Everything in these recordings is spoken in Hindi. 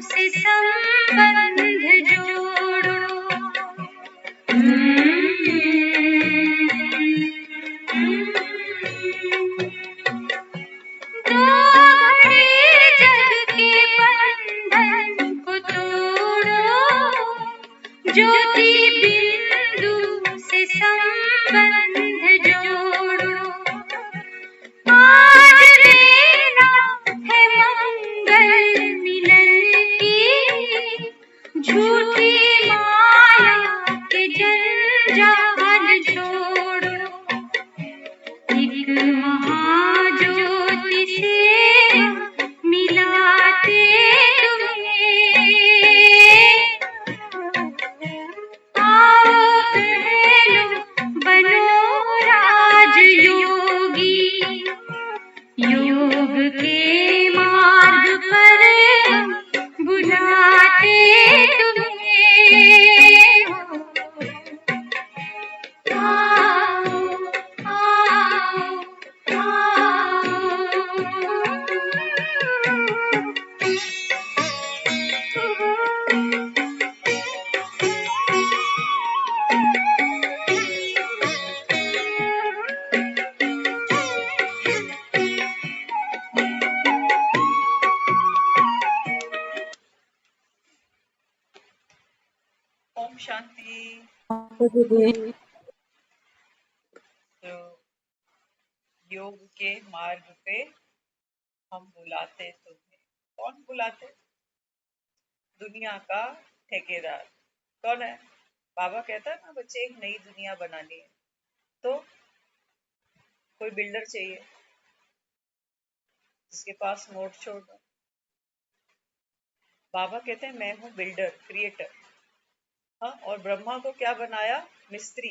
से संबंध जोड़ो। दो घड़ी जग के बंधन को तोड़ो, ज्योति बिंदु से संबंध जोड़ो। आज लेना है मंगल मिलन की, झूठी माया के जंजाल छोड़ो। एक महाज्योति से मिलाते तुम्हें, आओ बहनों बनो राजयोगी। योग के मार्ग पर बुलाते तुम्हें, आओ आओ ओम शांति। तो योग के मार्ग पे हम बुलाते तुम्हें। कौन बुलाते? दुनिया का ठेकेदार कौन है? बाबा कहता है ना बच्चे, एक नई दुनिया बनानी है तो कोई बिल्डर चाहिए जिसके पास नोट छोड़ दो। बाबा कहते हैं मैं हूँ बिल्डर, क्रिएटर। हाँ, और ब्रह्मा को क्या बनाया? मिस्त्री।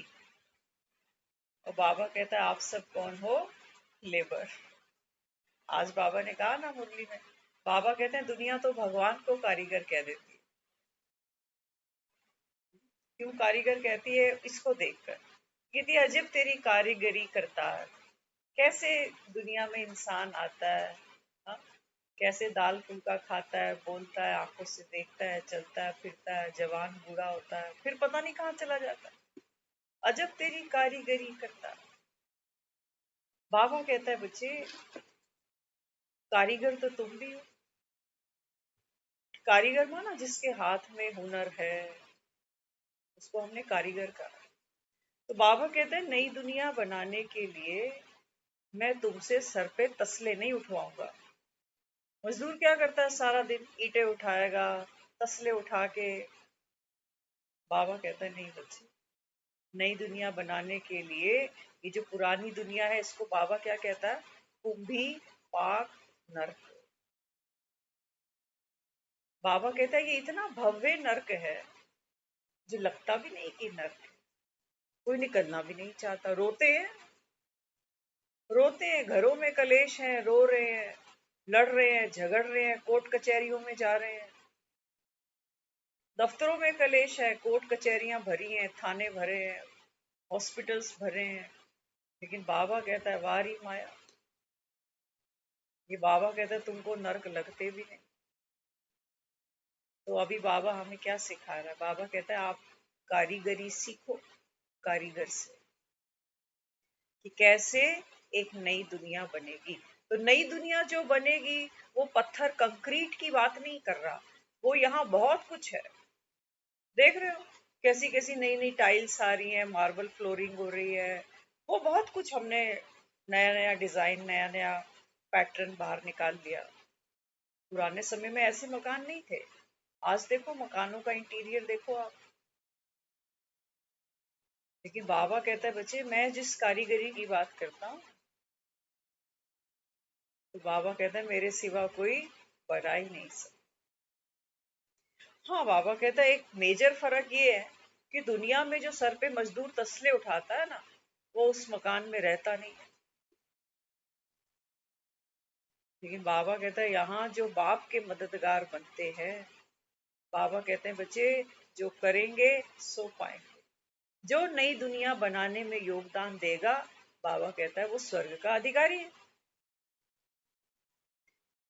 और बाबा कहता है आप सब कौन हो? लेबर। आज बाबा ने कहा ना मुरली में, बाबा कहते हैं दुनिया तो भगवान को कारीगर कह देती है। क्यों कारीगर कहती है? इसको देखकर कहती है अजब तेरी कारीगरी करता है। कैसे दुनिया में इंसान आता है, हाँ? कैसे दाल फुल्का खाता है, बोलता है, आंखों से देखता है, चलता है, फिरता है, जवान बूढ़ा होता है, फिर पता नहीं कहाँ चला जाता है। अजब तेरी कारीगरी करता है। बाबा कहता है बच्चे कारीगर तो तुम भी हो। कारीगर माना जिसके हाथ में हुनर है, उसको हमने कारीगर कहा। तो बाबा कहते हैं नई दुनिया बनाने के लिए मैं तुमसे सर पे तसले नहीं उठवाऊंगा। मजदूर क्या करता है? सारा दिन ईंटें उठाएगा, तसले उठा के। बाबा कहता है नहीं बच्चे, नई दुनिया बनाने के लिए ये जो पुरानी दुनिया है इसको बाबा क्या कहता है? कुंभी पाक नर्क। बाबा कहता है ये इतना भव्य नर्क है जो लगता भी नहीं कि नर्क है। कोई निकलना भी नहीं चाहता। रोते हैं, रोते हैं, घरों में कलेश हैं, रो रहे हैं, लड़ रहे हैं, झगड़ रहे हैं, कोर्ट कचहरियों में जा रहे हैं। दफ्तरों में कलेश है, कोर्ट कचहरियां भरी हैं, थाने भरे हैं, हॉस्पिटल्स भरे हैं। लेकिन बाबा कहता है वारी माया। ये बाबा कहता है तुमको नर्क लगते भी नहीं। तो अभी बाबा हमें क्या सिखा रहा है? बाबा कहता है आप कारीगरी सीखो कारीगर से, कि कैसे एक नई दुनिया बनेगी। तो नई दुनिया जो बनेगी वो पत्थर कंक्रीट की बात नहीं कर रहा, वो यहाँ बहुत कुछ है। देख रहे हो कैसी कैसी नई नई टाइल्स आ रही है, मार्बल फ्लोरिंग हो रही है, वो बहुत कुछ हमने नया नया डिजाइन, नया नया पैटर्न बाहर निकाल लिया। पुराने समय में ऐसे मकान नहीं थे। आज देखो मकानों का इंटीरियर देखो आप। लेकिन बाबा कहता है बच्चे मैं जिस कारीगरी की बात करता हूँ, तो बाबा कहता है मेरे सिवा कोई बना ही नहीं सकता। हाँ, बाबा कहता है एक मेजर फर्क ये है कि दुनिया में जो सर पे मजदूर तसले उठाता है ना, वो उस मकान में रहता नहीं है। लेकिन बाबा कहता है यहाँ जो बाप के मददगार बनते हैं, बाबा कहते हैं बच्चे जो करेंगे सो पाएंगे। जो नई दुनिया बनाने में योगदान देगा, बाबा कहता है वो स्वर्ग का अधिकारी है।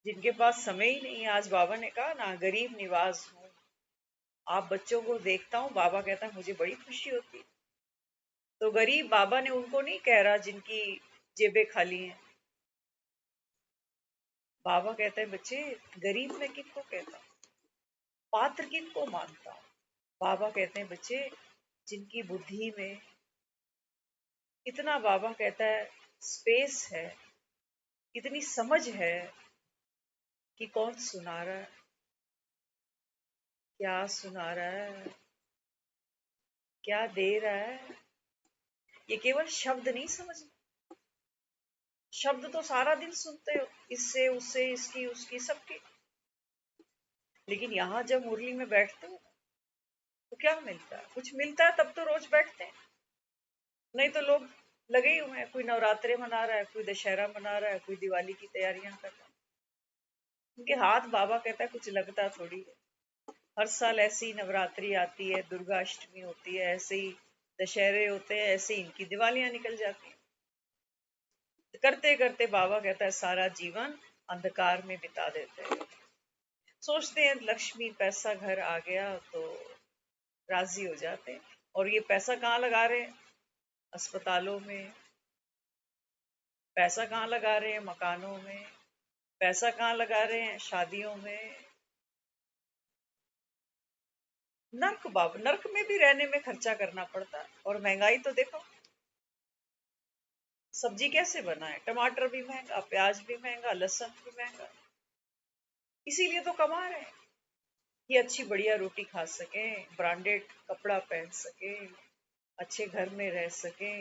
जिनके पास समय ही नहीं है। आज बाबा ने कहा ना, गरीब निवाज हूँ। आप बच्चों को देखता हूँ, बाबा कहता है मुझे बड़ी खुशी होती है। तो गरीब बाबा ने उनको नहीं कह रहा जिनकी जेबें खाली हैं। बाबा कहते हैं बच्चे, गरीब मैं किनको कहता हूँ, पात्र किनको मानता हूँ। बाबा कहते हैं बच्चे, जिनकी बुद्धि में इतना, बाबा कहता है, स्पेस है, इतनी समझ है कि कौन सुना रहा है, क्या सुना रहा है, क्या दे रहा है। ये केवल शब्द नहीं समझना। शब्द तो सारा दिन सुनते हो, इससे उससे, इसकी उसकी सबकी। लेकिन यहाँ जब मुरली में बैठते हो तो क्या मिलता है? कुछ मिलता है तब तो रोज बैठते हैं। नहीं तो लोग लगे ही हुए हैं, कोई नवरात्रे मना रहा है, कोई दशहरा मना रहा है, कोई दिवाली की तैयारियां कर रहा है। उनके हाथ, बाबा कहता है, कुछ लगता थोड़ी है। हर साल ऐसी नवरात्रि आती है, दुर्गा अष्टमी होती है, ऐसे ही दशहरे होते हैं, ऐसे ही इनकी दिवालियां निकल जाती हैं। करते करते बाबा कहता है सारा जीवन अंधकार में बिता देते हैं। सोचते हैं लक्ष्मी पैसा घर आ गया तो राजी हो जाते हैं। और ये पैसा कहाँ लगा रहे हैं? अस्पतालों में। पैसा कहाँ लगा रहे हैं? मकानों में। पैसा कहाँ लगा रहे हैं? शादियों में। नर्क, बाबा, नर्क में भी रहने में खर्चा करना पड़ता है। और महंगाई तो देखो, सब्जी कैसे बना है, टमाटर भी महंगा, प्याज भी महंगा, लहसुन भी महंगा। इसीलिए तो कमा रहे हैं, ये अच्छी बढ़िया रोटी खा सके, ब्रांडेड कपड़ा पहन सके, अच्छे घर में रह सके,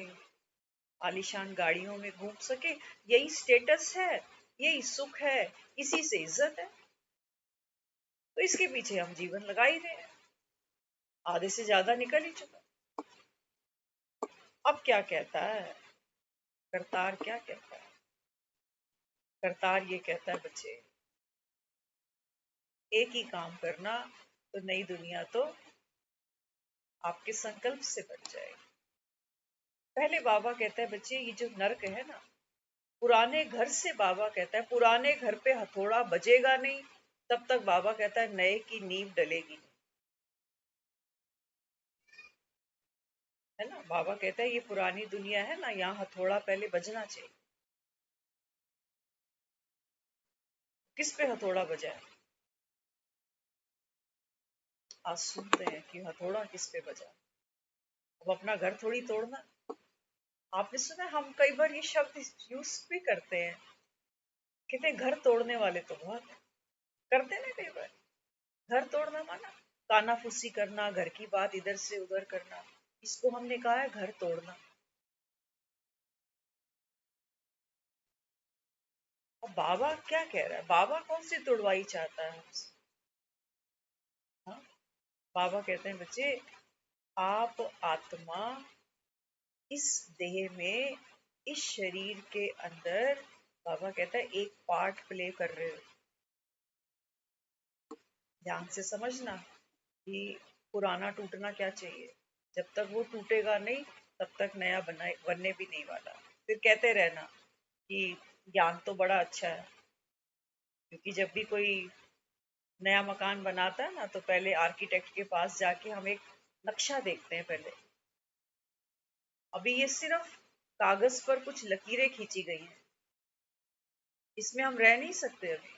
आलीशान गाड़ियों में घूम सके। यही स्टेटस है, यही सुख है, इसी से इज्जत है। तो इसके पीछे हम जीवन लगा ही रहे हैं। आधे से ज्यादा निकल ही चुका। अब क्या कहता है करतार? क्या कहता है करतार? ये कहता है बच्चे, एक ही काम करना तो नई दुनिया तो आपके संकल्प से बन जाएगी। पहले बाबा कहता है बच्चे, ये जो नर्क है ना, पुराने घर से, बाबा कहता है पुराने घर पे हथौड़ा बजेगा नहीं तब तक, बाबा कहता है, नए की नींव डलेगी नहीं। है ना? बाबा कहता है ये पुरानी दुनिया है ना, यहाँ हथौड़ा पहले बजना चाहिए। किस पे हथौड़ा बजा है? आज सुनते हैं कि हथौड़ा किस पे बजा। अब अपना घर थोड़ी तोड़ना। आपने सुना, हम कई बार ये शब्द यूज भी करते हैं, कहते हैं घर तोड़ने वाले तो बहुत है। करते ना कई बार। घर तोड़ना माना कानाफूसी करना, घर की बात इधर से उधर करना, इसको हमने कहा है घर तोड़ना। अब बाबा क्या कह रहा है? बाबा कौन सी तुड़वाई चाहता है हमसे? हाँ? बाबा कहते हैं बच्चे, आप आत्मा इस देह में, इस शरीर के अंदर, बाबा कहता है, एक पार्ट प्ले कर रहे हो। ध्यान से समझना कि पुराना टूटना क्या चाहिए। जब तक वो टूटेगा नहीं तब तक नया बनने भी नहीं वाला। फिर कहते रहना कि ज्ञान तो बड़ा अच्छा है, क्योंकि जब भी कोई नया मकान बनाता है ना, तो पहले आर्किटेक्ट के पास जाके हम एक नक्शा देखते हैं पहले। अभी ये सिर्फ कागज पर कुछ लकीरें खींची गई हैं, इसमें हम रह नहीं सकते। अभी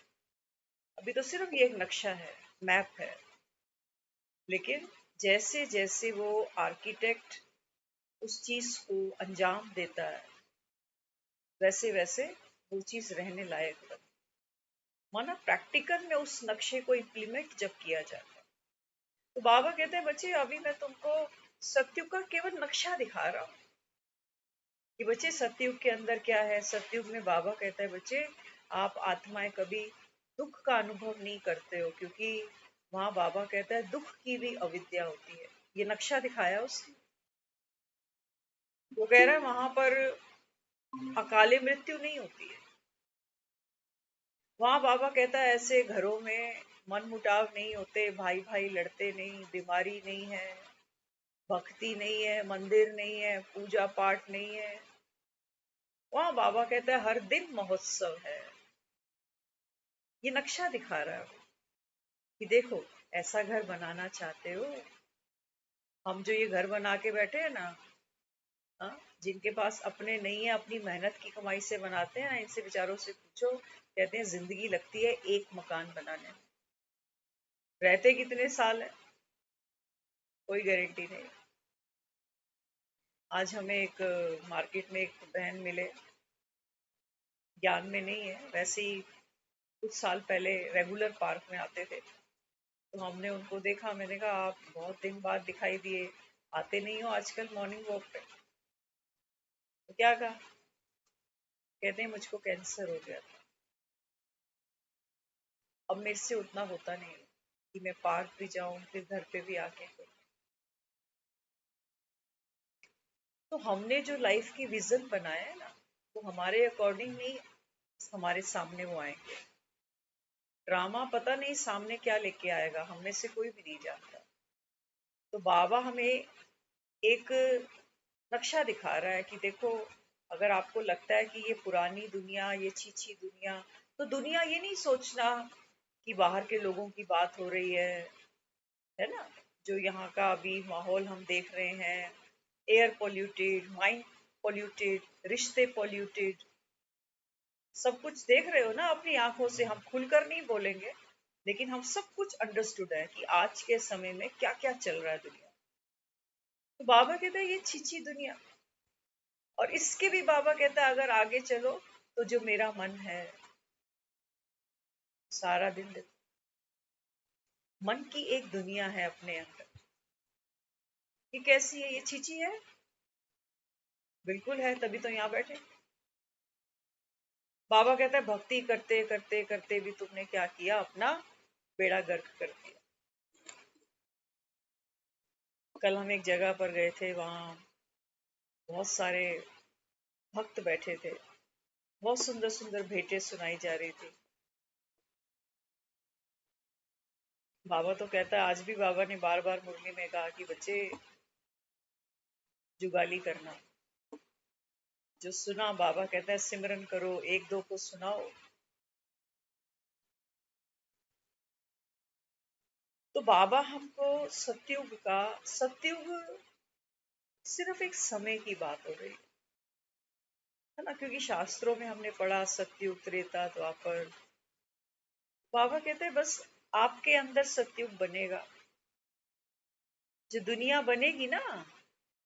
अभी तो सिर्फ ये एक नक्शा है, मैप है। लेकिन जैसे जैसे वो आर्किटेक्ट उस चीज को अंजाम देता है, वैसे वैसे वो चीज रहने लायक बनती है। माना प्रैक्टिकल में उस नक्शे को इम्प्लीमेंट जब किया जाता है। तो बाबा कहते हैं बच्चे, अभी मैं तुमको सत्युग का केवल नक्शा दिखा रहा हूँ कि बच्चे सतयुग के अंदर क्या है। सतयुग में बाबा कहता है बच्चे, आप आत्माएं कभी दुख का अनुभव नहीं करते हो, क्योंकि वहां बाबा कहता है दुख की भी अविद्या होती है। ये नक्शा दिखाया उसने। वो कह रहा है वहां पर अकाले मृत्यु नहीं होती है। वहां बाबा कहता है ऐसे घरों में मन मुटाव नहीं होते, भाई भाई लड़ते नहीं, बीमारी नहीं है, भक्ति नहीं है, मंदिर नहीं है, पूजा पाठ नहीं है। वहां बाबा कहता है हर दिन महोत्सव है। ये नक्शा दिखा रहा है वो, कि देखो ऐसा घर बनाना चाहते हो। हम जो ये घर बना के बैठे हैं ना, हाँ, जिनके पास अपने नहीं है, अपनी मेहनत की कमाई से बनाते हैं ना, इनसे बेचारों से पूछो, कहते हैं जिंदगी लगती है एक मकान बनाने में, रहते कितने साल है कोई गारंटी नहीं। आज हमें एक मार्केट में एक बहन मिले, ज्ञान में नहीं है, वैसे ही कुछ साल पहले रेगुलर पार्क में आते थे, तो हमने उनको देखा, मैंने कहा आप बहुत दिन बाद दिखाई दिए, आते नहीं हो आजकल मॉर्निंग वॉक पे। तो क्या कहा, कहते हैं मुझको कैंसर हो गया था, अब मेरे से उतना होता नहीं है कि मैं पार्क भी जाऊं फिर घर पे भी आके करूं। तो हमने जो लाइफ की विजन बनाया है ना, वो हमारे अकॉर्डिंग नहीं, हमारे सामने वो आएंगे। ड्रामा पता नहीं सामने क्या लेके आएगा, हम में से कोई भी नहीं जानता। तो बाबा हमें एक नक्शा दिखा रहा है कि देखो, अगर आपको लगता है कि ये पुरानी दुनिया, ये छीछी दुनिया, तो दुनिया ये नहीं सोचना कि बाहर के लोगों की बात हो रही है ना। जो यहाँ का अभी माहौल हम देख रहे हैं, एयर पॉल्यूटेड, माइंड पॉल्यूटेड, रिश्ते पॉल्यूटेड, सब कुछ देख रहे हो ना अपनी आंखों से। हम खुलकर नहीं बोलेंगे, लेकिन हम सब कुछ अंडरस्टूड है कि आज के समय में क्या क्या चल रहा है दुनिया। तो बाबा कहते हैं ये छीछी दुनिया, और इसके भी बाबा कहता है अगर आगे चलो तो जो मेरा मन है सारा दिन देता। मन की एक दुनिया है अपने अंदर। ये कैसी है, ये छीछी है? बिल्कुल है, तभी तो यहाँ बैठे। बाबा कहता है भक्ति करते करते करते भी तुमने क्या किया, अपना बेड़ा गर्क कर दिया। कल हम एक जगह पर गए थे, वहां बहुत सारे भक्त बैठे थे, बहुत सुंदर सुंदर भेंटें सुनाई जा रही थी। बाबा तो कहता है, आज भी बाबा ने बार बार मुरली में कहा कि बच्चे जुगाली करना। जो सुना, बाबा कहता है सिमरन करो, एक दो को सुनाओ। तो बाबा हमको सत्युग सिर्फ एक समय की बात हो रही है ना, क्योंकि शास्त्रों में हमने पढ़ा सत्युग, त्रेता, द्वापर। बाबा कहते हैं बस आपके अंदर सत्युग बनेगा, जो दुनिया बनेगी ना।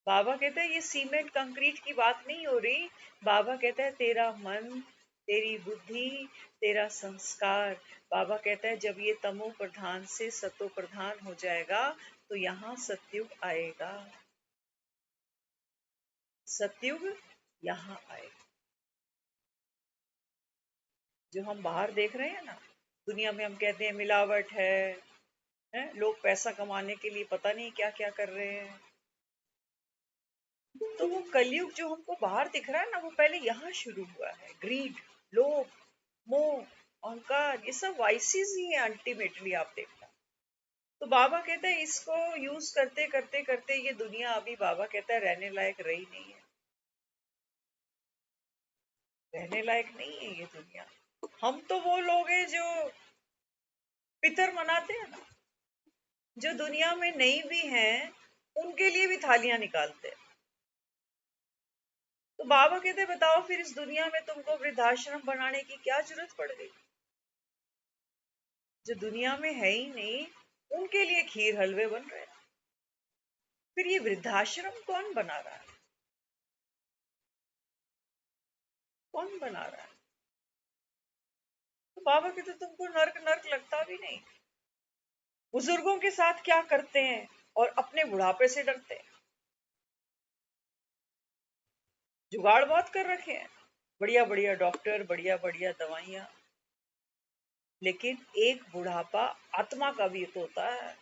बाबा कहते हैं ये सीमेंट कंक्रीट की बात नहीं हो रही। बाबा कहता है तेरा मन, तेरी बुद्धि, तेरा संस्कार। बाबा कहता है जब ये तमो प्रधान से सतो प्रधान हो जाएगा तो यहाँ सतयुग आएगा। सतयुग यहाँ आएगा। जो हम बाहर देख रहे हैं ना दुनिया में, हम कहते हैं मिलावट है, लोग पैसा कमाने के लिए पता नहीं क्या क्या कर रहे हैं। तो वो कलयुग जो हमको बाहर दिख रहा है ना, वो पहले यहाँ शुरू हुआ है। ग्रीड, लोभ, मोह, अहंकार, ये सब वाइसेस ही है अल्टीमेटली, आप देखना। तो बाबा कहते हैं इसको यूज करते करते करते ये दुनिया अभी, बाबा कहता है रहने लायक रही नहीं है। रहने लायक नहीं है ये दुनिया। हम तो वो लोग हैं जो पितर मनाते हैं ना, जो दुनिया में नहीं भी हैं उनके लिए भी थालियां निकालते हैं। तो बाबा कहते बताओ फिर इस दुनिया में तुमको वृद्धाश्रम बनाने की क्या जरूरत पड़ गई? जो दुनिया में है ही नहीं उनके लिए खीर हलवे बन रहे हैं। फिर ये वृद्धाश्रम कौन बना रहा है? कौन बना रहा है? तो बाबा कहते तुमको नर्क नर्क लगता भी नहीं। बुजुर्गों के साथ क्या करते हैं और अपने बुढ़ापे से डरते हैं। जुगाड़ बहुत कर रखे हैं, बढ़िया बढ़िया डॉक्टर, बढ़िया बढ़िया दवाइयां, लेकिन एक बुढ़ापा आत्मा का भी तो होता है,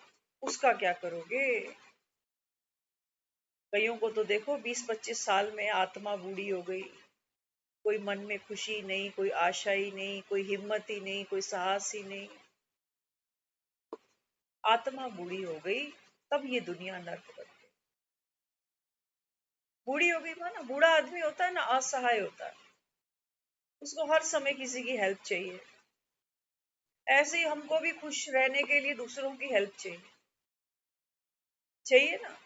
उसका क्या करोगे? कईयों को तो देखो 20-25 साल में आत्मा बूढ़ी हो गई, कोई मन में खुशी नहीं, कोई आशा ही नहीं, कोई हिम्मत ही नहीं, कोई साहस ही नहीं। आत्मा बूढ़ी हो गई, तब ये दुनिया नर्क बन गई। बूढ़ी हो गई माना, बूढ़ा आदमी होता है ना, असहाय होता है, उसको हर समय किसी की हेल्प चाहिए। ऐसे ही हमको भी खुश रहने के लिए दूसरों की हेल्प चाहिए, चाहिए ना।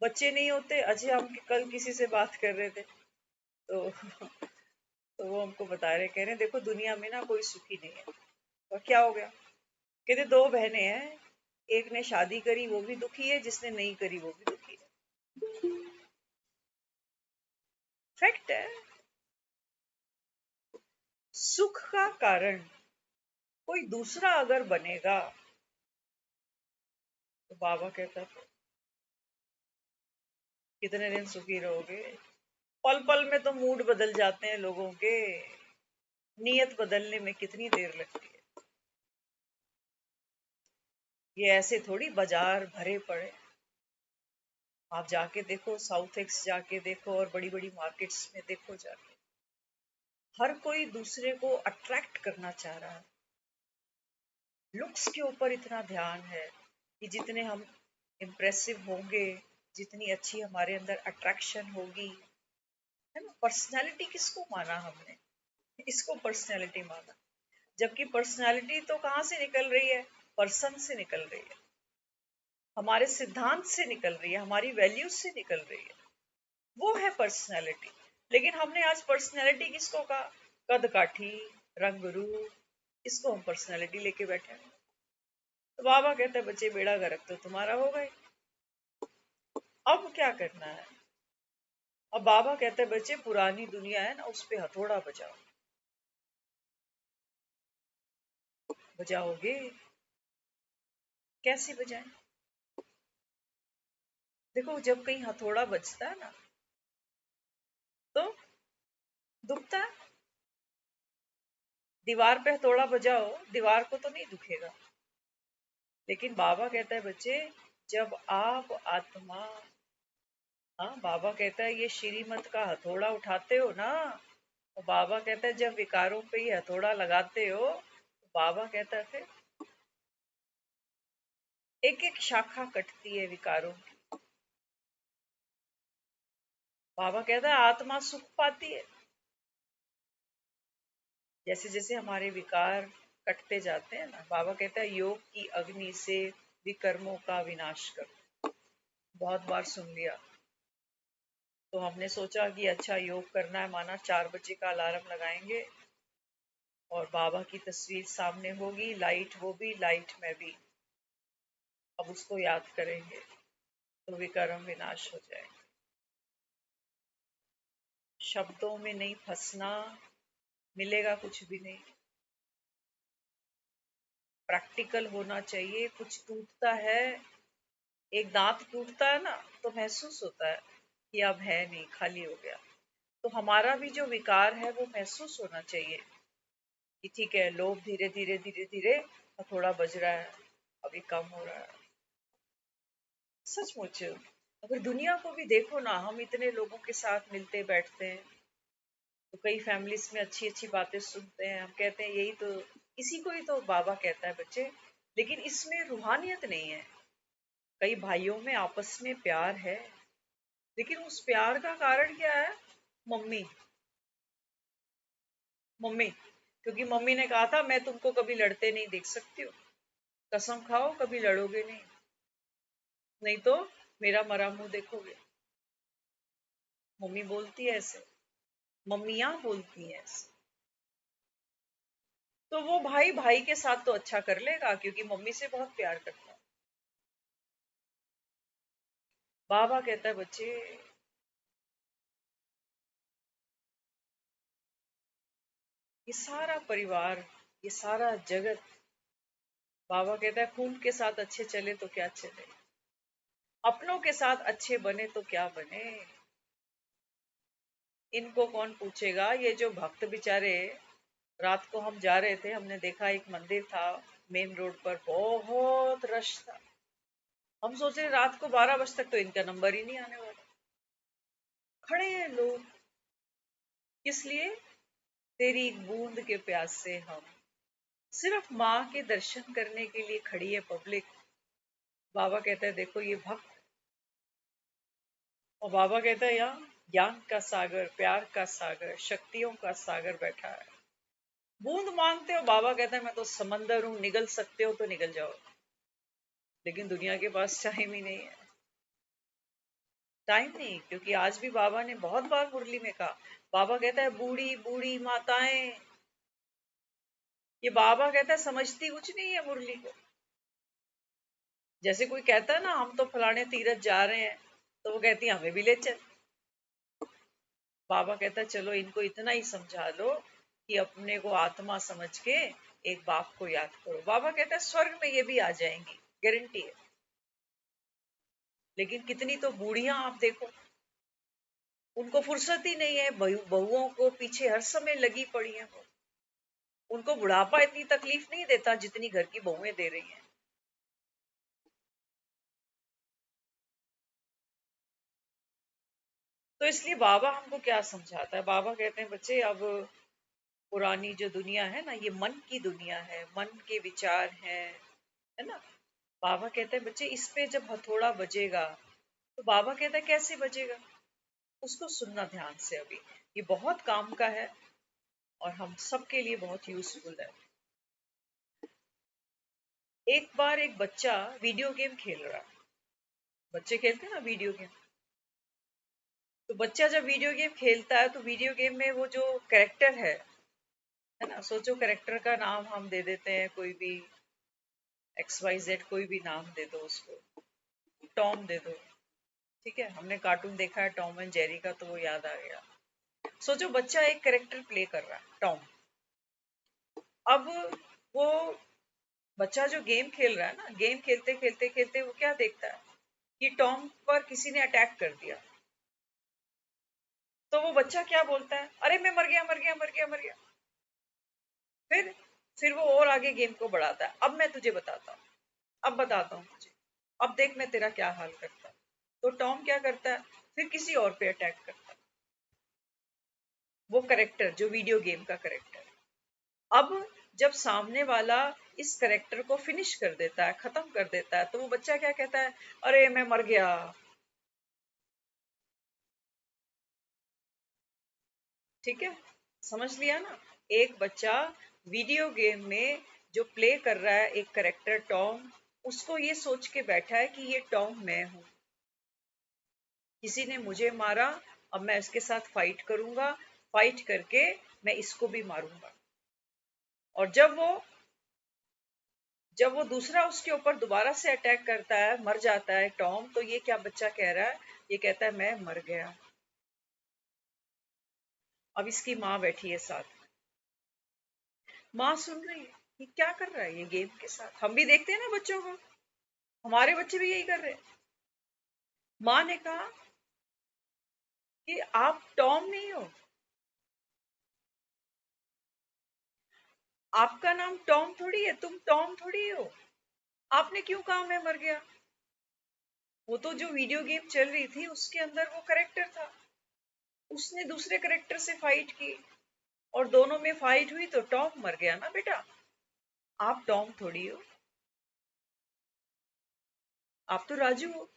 बच्चे नहीं होते। अच्छा, हम कल किसी से बात कर रहे थे, तो तो वो हमको बता रहे, कह रहे देखो दुनिया में ना कोई सुखी नहीं है। और क्या हो गया? कहते दो बहनें हैं, एक ने शादी करी वो भी दुखी है, जिसने नहीं करी वो भी दुखी है। फैक्ट है। सुख का कारण कोई दूसरा अगर बनेगा तो बाबा कहता है कितने दिन सुखी रहोगे? पल पल में तो मूड बदल जाते हैं लोगों के, नीयत बदलने में कितनी देर लगती है। ये ऐसे थोड़ी बाजार भरे पड़े। आप जाके देखो, साउथ एक्स जाके देखो और बड़ी बड़ी मार्केट्स में देखो जाके, हर कोई दूसरे को अट्रैक्ट करना चाह रहा है। लुक्स के ऊपर इतना ध्यान है कि जितने हम इम्प्रेसिव होंगे, जितनी अच्छी हमारे अंदर अट्रैक्शन होगी, है ना। पर्सनैलिटी किसको माना हमने? इसको पर्सनैलिटी माना, जबकि पर्सनैलिटी तो कहाँ से निकल रही है? पर्सन से निकल रही है, हमारे सिद्धांत से निकल रही है, हमारी वैल्यूज से निकल रही है। वो है पर्सनैलिटी। लेकिन हमने आज पर्सनैलिटी किसको कहा? कद काठी, रंग रूप, इसको हम पर्सनैलिटी लेके बैठे हैं। तो बाबा कहते हैं बच्चे बेड़ा गर्क तो तुम्हारा हो गए, अब क्या करना है? अब बाबा कहते हैं बच्चे पुरानी दुनिया है ना, उस पे हथौड़ा बजाओ। बजाओगे? कैसे बजाएं? देखो, जब कहीं हथौड़ा बजता है ना तो दुखता है। दीवार पे हथौड़ा बजाओ, दीवार को तो नहीं दुखेगा। लेकिन बाबा कहता है बच्चे, जब आप आत्मा, हाँ, बाबा कहता है ये श्रीमत का हथौड़ा उठाते हो ना, तो बाबा कहता है जब विकारों पे ये हथौड़ा लगाते हो, तो बाबा कहता है फिर एक एक शाखा कटती है विकारों की। बाबा कहता है आत्मा सुख पाती है। जैसे जैसे हमारे विकार कटते जाते हैं ना, बाबा कहता है योग की अग्नि से विकर्मों का विनाश कर। बहुत बार सुन लिया। तो हमने सोचा कि अच्छा योग करना है, माना 4 बजे का अलार्म लगाएंगे और बाबा की तस्वीर सामने होगी, लाइट वो भी, लाइट में भी। अब उसको याद करेंगे तो विकर्म विनाश हो जाएंगे। शब्दों में नहीं फंसना, मिलेगा कुछ भी नहीं। प्रैक्टिकल होना चाहिए। कुछ टूटता है, एक दांत टूटता है ना, तो महसूस होता है कि अब है नहीं, खाली हो गया। तो हमारा भी जो विकार है वो महसूस होना चाहिए कि ठीक है, लोभ धीरे धीरे धीरे धीरे थोड़ा बज रहा है, अभी कम हो रहा है। सचमुच अगर दुनिया को भी देखो ना, हम इतने लोगों के साथ मिलते बैठते हैं, तो कई फैमिलीज में अच्छी अच्छी बातें सुनते हैं, हम कहते हैं यही तो, इसी को ही तो बाबा कहता है बच्चे। लेकिन इसमें रूहानियत नहीं है। कई भाइयों में आपस में प्यार है, लेकिन उस प्यार का कारण क्या है? मम्मी, मम्मी, क्योंकि मम्मी ने कहा था मैं तुमको कभी लड़ते नहीं देख सकती हूँ, कसम खाओ कभी लड़ोगे नहीं, नहीं तो मेरा मरा मुंह देखोगे। मम्मी बोलती है ऐसे, मम्मियां बोलती हैं ऐसे। तो वो भाई भाई के साथ तो अच्छा कर लेगा क्योंकि मम्मी से बहुत प्यार करता है। बाबा कहता है बच्चे, ये सारा परिवार, ये सारा जगत, बाबा कहता है खून के साथ अच्छे चले तो क्या चले, अपनों के साथ अच्छे बने तो क्या बने। इनको कौन पूछेगा? ये जो भक्त बेचारे, रात को हम जा रहे थे, हमने देखा एक मंदिर था मेन रोड पर, बहुत रश था। हम सोच रहे रात को 12 बजे तक तो इनका नंबर ही नहीं आने वाला। खड़े हैं लोग, किस लिए? तेरी एक बूंद के प्यास से हम, सिर्फ माँ के दर्शन करने के लिए खड़ी है पब्लिक। बाबा कहता है देखो ये भक्त, और बाबा कहता है यहाँ ज्ञान का सागर, प्यार का सागर, शक्तियों का सागर बैठा है। बूंद मांगते हो, बाबा कहता है मैं तो समंदर हूं, निगल सकते हो तो निगल जाओ। लेकिन दुनिया के पास टाइम ही नहीं है। टाइम नहीं, क्योंकि आज भी बाबा ने बहुत बार मुरली में कहा, बाबा कहता है बूढ़ी बूढ़ी माताएं, ये बाबा कहता है समझती कुछ नहीं है मुरली को। जैसे कोई कहता है ना हम तो फलाने तीरथ जा रहे हैं, तो वो कहती है हमें भी ले चल। बाबा कहता है चलो इनको इतना ही समझा दो कि अपने को आत्मा समझ के एक बाप को याद करो। बाबा कहता है स्वर्ग में ये भी आ जाएंगी, गारंटी है। लेकिन कितनी तो बूढ़ियां आप देखो, उनको फुर्सत ही नहीं है, बहुओं को पीछे हर समय लगी पड़ी है वो। उनको बुढ़ापा इतनी तकलीफ नहीं देता जितनी घर की बहुएं दे रही हैं। तो इसलिए बाबा हमको क्या समझाता है, बाबा कहते हैं बच्चे अब पुरानी जो दुनिया है ना, ये मन की दुनिया है, मन के विचार है ना। बाबा कहते हैं बच्चे इस पे जब हथौड़ा बजेगा, तो बाबा कहता है कैसे बजेगा, उसको सुनना ध्यान से। अभी ये बहुत काम का है और हम सबके लिए बहुत यूजफुल है। एक बार एक बच्चा वीडियो गेम खेल रहा है, बच्चे खेलते हैं ना वीडियो गेम। तो बच्चा जब वीडियो गेम खेलता है, तो वीडियो गेम में वो जो कैरेक्टर है ना, सोचो कैरेक्टर का नाम हम दे देते हैं कोई भी, XYZ कोई भी नाम दे दो उसको, टॉम दे दो। ठीक है, हमने कार्टून देखा है टॉम एंड जेरी का, तो वो याद आ गया। सोचो बच्चा एक कैरेक्टर प्ले कर रहा है, टॉम। अब वो बच्चा जो गेम खेल रहा है ना, गेम खेलते खेलते खेलते वो क्या देखता है कि टॉम पर किसी ने अटैक कर दिया। तो वो बच्चा क्या बोलता है, अरे मैं मर गया मर गया मर गया मर गया। फिर फिर वो और आगे गेम को बढ़ाता है, अब मैं तुझे बताता हूँ, अब बताता हूँ तुझे, अब देख मैं तेरा क्या हाल करता हूँ। तो टॉम क्या करता है, फिर किसी और पे अटैक करता है, वो करेक्टर जो वीडियो गेम का करेक्टर। अब जब सामने वाला इस करेक्टर को फिनिश कर देता है, खत्म कर देता है, तो वो बच्चा क्या कहता है, अरे मैं मर गया। ठीक है, समझ लिया ना। एक बच्चा वीडियो गेम में जो प्ले कर रहा है एक करेक्टर टॉम, उसको ये सोच के बैठा है कि ये टॉम मैं हूं, किसी ने मुझे मारा, अब मैं इसके साथ फाइट करूंगा, फाइट करके मैं इसको भी मारूंगा। और जब वो दूसरा उसके ऊपर दोबारा से अटैक करता है, मर जाता है टॉम, तो ये क्या बच्चा कह रहा है, ये कहता है मैं मर गया। अब इसकी माँ बैठी है साथ में, माँ सुन रही है ये क्या कर रहा है ये गेम के साथ। हम भी देखते हैं ना बच्चों को, हमारे बच्चे भी यही कर रहे हैं। माँ ने कहा कि आप टॉम नहीं हो, आपका नाम टॉम थोड़ी है, तुम टॉम थोड़ी हो, आपने क्यों कहा मैं मर गया। वो तो जो वीडियो गेम चल रही थी उसके अंदर वो करेक्टर था, उसने दूसरे करेक्टर से फाइट की, और दोनों में फाइट हुई तो टॉम मर गया ना बेटा, आप टॉम थोड़ी हो, आप तो राजू हो।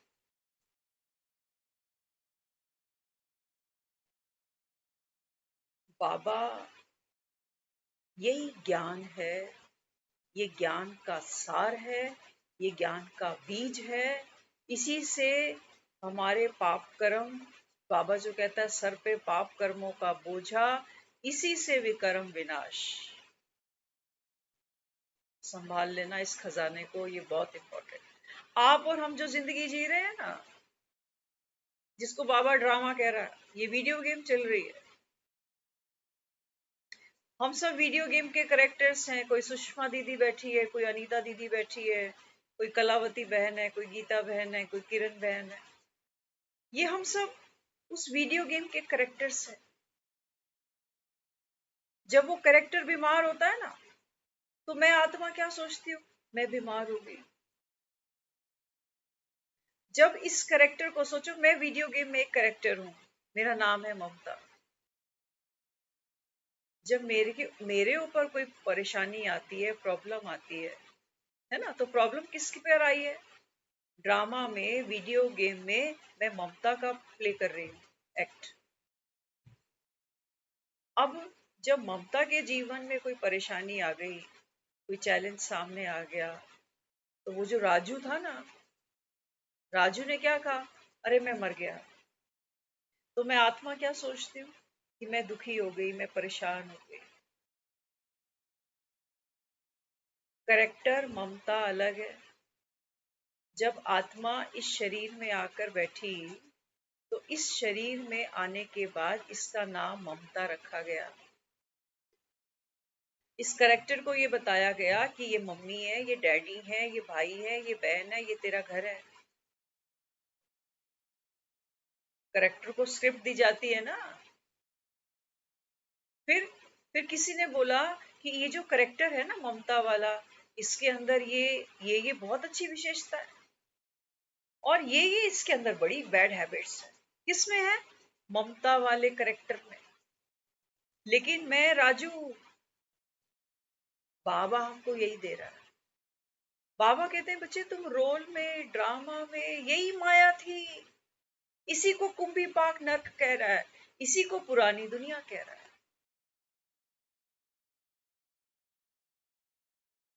बाबा, यही ज्ञान है, ये ज्ञान का सार है, ये ज्ञान का बीज है। इसी से हमारे पाप कर्म, बाबा जो कहता है सर पे पाप कर्मों का बोझा, इसी से विकर्म विनाश। संभाल लेना इस खजाने को, ये बहुत इंपॉर्टेंट। आप और हम जो जिंदगी जी रहे हैं ना, जिसको बाबा ड्रामा कह रहा है, ये वीडियो गेम चल रही है। हम सब वीडियो गेम के करेक्टर्स हैं, कोई सुषमा दीदी बैठी है, कोई अनीता दीदी बैठी है, कोई कलावती बहन है, कोई गीता बहन है, कोई किरण बहन है। ये हम सब उस वीडियो गेम के करेक्टर्स हैं। जब वो करेक्टर बीमार होता है ना, तो मैं आत्मा क्या सोचती हूँ, मैं बीमार हो गई। जब इस करेक्टर को सोचो, मैं वीडियो गेम में एक करेक्टर हूं, मेरा नाम है ममता। जब मेरे ऊपर कोई परेशानी आती है, प्रॉब्लम आती है ना, तो प्रॉब्लम किसके पर आई है, ड्रामा में, वीडियो गेम में मैं ममता का प्ले कर रही हूँ, एक्ट। अब जब ममता के जीवन में कोई परेशानी आ गई, कोई चैलेंज सामने आ गया, तो वो जो राजू था ना, राजू ने क्या कहा, अरे मैं मर गया। तो मैं आत्मा क्या सोचती हूँ कि मैं दुखी हो गई, मैं परेशान हो गई। करेक्टर ममता अलग है। जब आत्मा इस शरीर में आकर बैठी, तो इस शरीर में आने के बाद इसका नाम ममता रखा गया। इस करेक्टर को ये बताया गया कि ये मम्मी है, ये डैडी है, ये भाई है, ये बहन है, ये तेरा घर है। करेक्टर को स्क्रिप्ट दी जाती है ना। फिर फिर किसी ने बोला कि ये जो करेक्टर है ना ममता वाला, इसके अंदर ये बहुत अच्छी विशेषता है, और ये इसके अंदर बड़ी बैड हैबिट्स है। किसमें है? ममता वाले करेक्टर में। लेकिन मैं राजू, बाबा हमको यही दे रहा है। बाबा कहते हैं बच्चे तुम रोल में, ड्रामा में यही माया थी। इसी को कुंभी पाक नर्क कह रहा है, इसी को पुरानी दुनिया कह रहा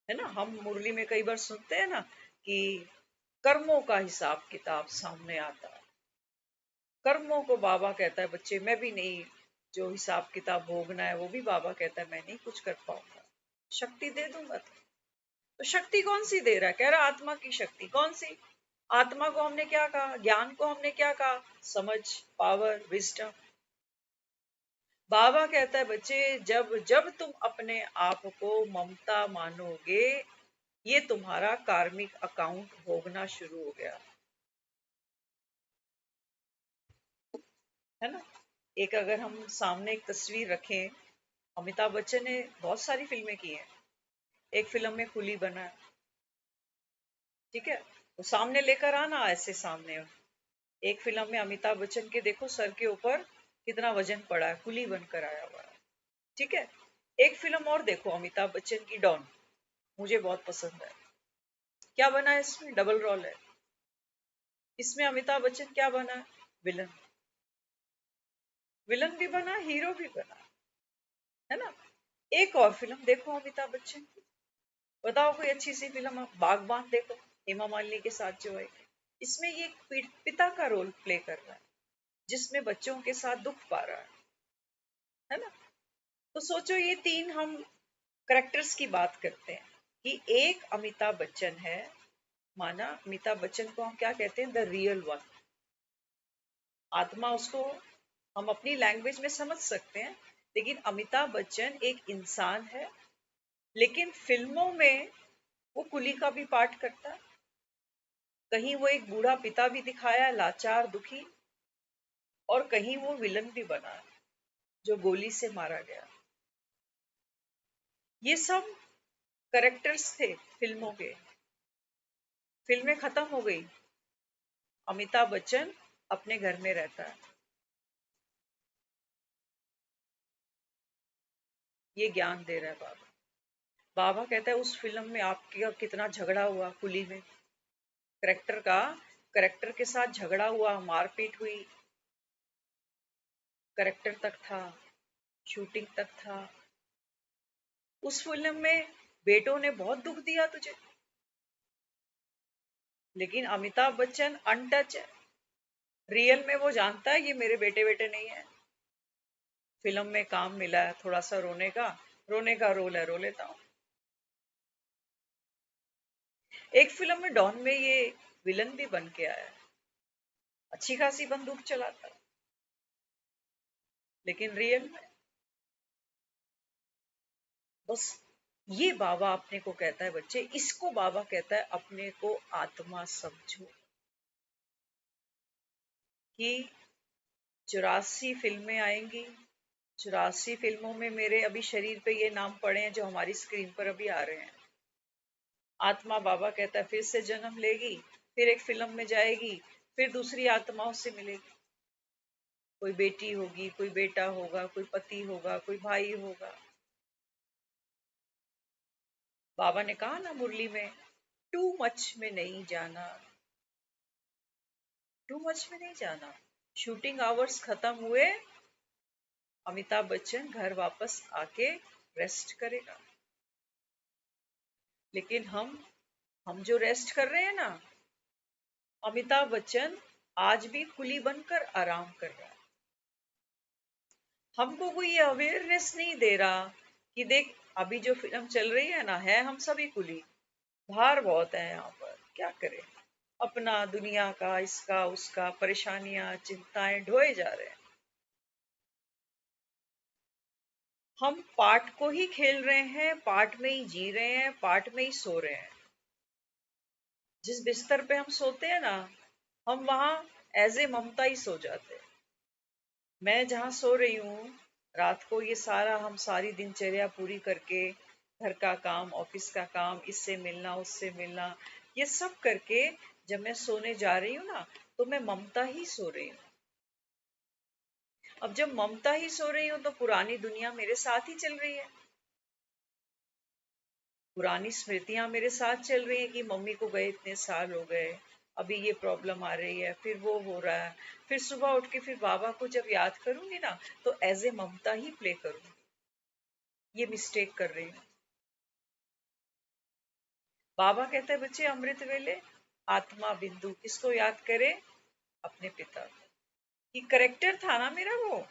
है ना। हम मुरली में कई बार सुनते हैं ना कि कर्मों का हिसाब किताब सामने आता है। कर्मों को बाबा कहता है बच्चे मैं भी नहीं, जो हिसाब किताब भोगना है वो भी बाबा कहता है मैं नहीं कुछ कर पाऊंगा, शक्ति दे दूंगा। तो शक्ति कौन सी दे रहा है? कह रहा आत्मा की शक्ति। कौन सी? आत्मा को हमने क्या कहा? ज्ञान को हमने क्या कहा? समझ, पावर, विजडम। बाबा कहता है बच्चे जब जब तुम अपने आप को ममता मानोगे, ये तुम्हारा कार्मिक अकाउंट भोगना शुरू हो गया, है ना। एक अगर हम सामने एक तस्वीर रखें, अमिताभ बच्चन ने बहुत सारी फिल्में की हैं। एक फिल्म में कुली बना है, ठीक है, वो सामने लेकर आना ऐसे सामने। एक फिल्म में अमिताभ बच्चन के देखो सर के ऊपर कितना वजन पड़ा है, कुली बनकर आया हुआ है, ठीक है। एक फिल्म और देखो अमिताभ बच्चन की, डॉन, मुझे बहुत पसंद है। क्या बना है इसमें? डबल रोल है। इसमें अमिताभ बच्चन क्या बना है? विलन। विलन भी बना, हीरो भी बना, है ना। एक और फिल्म देखो अमिताभ बच्चन की, बताओ कोई अच्छी सी फिल्म। आप बागबान देखो, हेमा मालिनी के साथ जो है, इसमें ये पिता का रोल प्ले कर रहा है, जिसमें बच्चों के साथ दुख पा रहा है ना। तो सोचो ये तीन हम करेक्टर्स की बात करते हैं कि एक अमिताभ बच्चन है, माना अमिताभ बच्चन को हम क्या कहते हैं? The real one. आत्मा उसको हम अपनी लैंग्वेज में समझ सकते हैं, लेकिन अमिताभ बच्चन एक इंसान है। लेकिन फिल्मों में वो कुली का भी पार्ट करता है, कहीं वो एक बूढ़ा पिता भी दिखाया है, लाचार दुखी, और कहीं वो विलन भी बना है, जो गोली से मारा गया। ये सब करेक्टर्स थे फिल्मों के। फिल्में खत्म हो गई, अमिताभ बच्चन अपने घर में रहता है। ये ज्ञान दे रहा है बाबा। बाबा कहता है उस फिल्म में आपका कितना झगड़ा हुआ कुली में, करेक्टर का, करेक्टर के साथ झगड़ा हुआ, मारपीट हुई, करेक्टर तक था, शूटिंग तक था। उस फिल्म में बेटों ने बहुत दुख दिया तुझे, लेकिन अमिताभ बच्चन अनटच है। रियल में वो जानता है ये मेरे बेटे बेटे नहीं है। फिल्म में काम मिला है थोड़ा सा रोने का रोल है, रो लेता हूँ। एक फिल्म में डॉन में ये विलन भी बन के आया है, अच्छी खासी बंदूक चलाता है, लेकिन रियल में बस। ये बाबा अपने को कहता है बच्चे, इसको बाबा कहता है अपने को आत्मा समझो। कि 84 फिल्में आएंगी, 84 फिल्मों में मेरे अभी शरीर पे ये नाम पड़े हैं जो हमारी स्क्रीन पर अभी आ रहे हैं। आत्मा बाबा कहता है फिर से जन्म लेगी, फिर एक फिल्म में जाएगी, फिर दूसरी आत्माओं से मिलेगी। कोई बेटी होगी, कोई बेटा होगा, कोई पति होगा, कोई भाई होगा। बाबा ने कहा ना मुरली में, टू मच में नहीं जाना, टू मच में नहीं जाना। शूटिंग आवर्स खत्म हुए, अमिताभ बच्चन घर वापस आके रेस्ट करेगा। लेकिन हम जो रेस्ट कर रहे हैं ना, अमिताभ बच्चन आज भी कुली बनकर आराम कर रहा है। हमको कोई ये अवेयरनेस नहीं दे रहा कि देख अभी जो फिल्म चल रही है ना, है हम सभी कुली, भार बहुत है यहाँ पर, क्या करें। अपना दुनिया का, इसका उसका, परेशानियां चिंताएं ढोए जा रहे हैं। हम पार्ट को ही खेल रहे हैं, पार्ट में ही जी रहे हैं, पार्ट में ही सो रहे हैं। जिस बिस्तर पे हम सोते हैं ना, हम वहां एज ए ममता ही सो जाते हैं। मैं जहाँ सो रही हूँ रात को, ये सारा हम सारी दिनचर्या पूरी करके, घर का काम, ऑफिस का काम, इससे मिलना उससे मिलना, ये सब करके जब मैं सोने जा रही हूँ ना, तो मैं ममता ही सो रही हूँ। अब जब ममता ही सो रही हूँ तो पुरानी दुनिया मेरे साथ ही चल रही है। पुरानी स्मृतियां मेरे साथ चल रही हैं कि मम्मी को गए इतने साल हो गए, अभी ये प्रॉब्लम आ रही है, फिर वो हो रहा है। फिर सुबह उठ के फिर बाबा को जब याद करूंगी ना, तो as a Mamata he play करूंगी। ये मिस्टेक कर रही हूँ। बाबा कहते हैं बच्चे अमृत वेले आत्मा बिंदु किसको याद करे? अपने पिता को। ये करेक्टर था ना मेरा वो।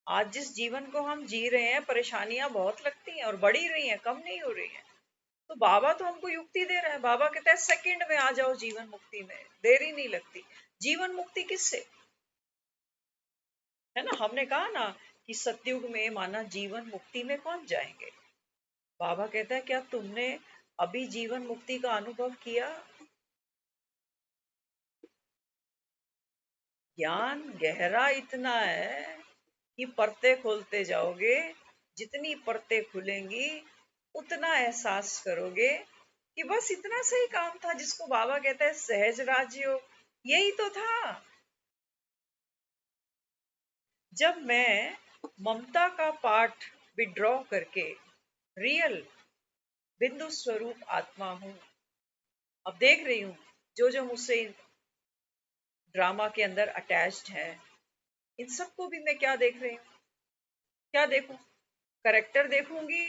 आज जिस जीवन को हम जी रहे हैं, परेशानियां बहुत लगती हैं और बढ़ी रही हैं, कम नहीं हो रही हैं। तो बाबा तो हमको युक्ति दे रहा है। बाबा कहता है सेकंड में आ जाओ जीवन मुक्ति में, देरी नहीं लगती। जीवन मुक्ति किससे? है ना, हमने कहा ना कि सतयुग में माना जीवन मुक्ति में कौन जाएंगे। बाबा कहता है क्या तुमने अभी जीवन मुक्ति का अनुभव किया? ज्ञान गहरा इतना है कि परतें खोलते जाओगे, जितनी परतें खुलेंगी उतना एहसास करोगे कि बस इतना सही काम था, जिसको बाबा कहता है सहज राजयोग, यही तो था। जब मैं ममता का पार्ट विड्रॉ करके रियल बिंदु स्वरूप आत्मा हूं, अब देख रही हूं जो जो मुझसे ड्रामा के अंदर अटैच्ड है, इन सबको भी मैं क्या देख रही हूँ? क्या देखूं? करेक्टर देखूंगी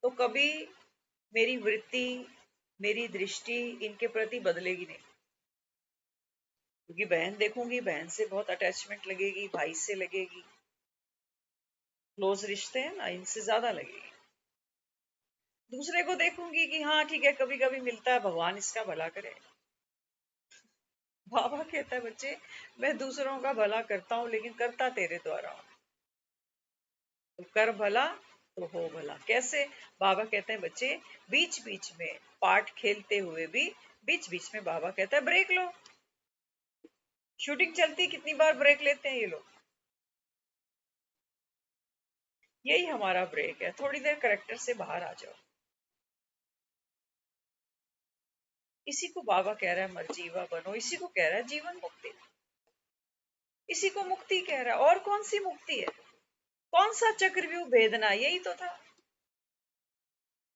तो कभी मेरी वृत्ति, मेरी दृष्टि इनके प्रति बदलेगी नहीं। क्योंकि बहन देखूंगी, बहन से बहुत अटैचमेंट लगेगी, भाई से लगेगी, क्लोज रिश्ते हैं ना, इनसे ज्यादा लगेगी। दूसरे को देखूंगी कि हाँ ठीक है, कभी कभी मिलता है, भगवान इसका भला करे। बाबा कहता है बच्चे मैं दूसरों का भला करता हूं, लेकिन करता तेरे द्वारा हूं। तो कर भला तो हो भला। कैसे? बाबा कहते हैं बच्चे बीच बीच में पार्ट खेलते हुए भी, बीच बीच में बाबा कहता है ब्रेक लो। शूटिंग चलती कितनी बार ब्रेक लेते हैं ये लोग। यही हमारा ब्रेक है, थोड़ी देर करेक्टर से बाहर आ जाओ। इसी को बाबा कह रहा है मरजीवा बनो, इसी को कह रहा है जीवन मुक्ति, इसी को मुक्ति कह रहा है। और कौन सी मुक्ति है? कौन सा चक्रव्यूह भेदना? यही तो था।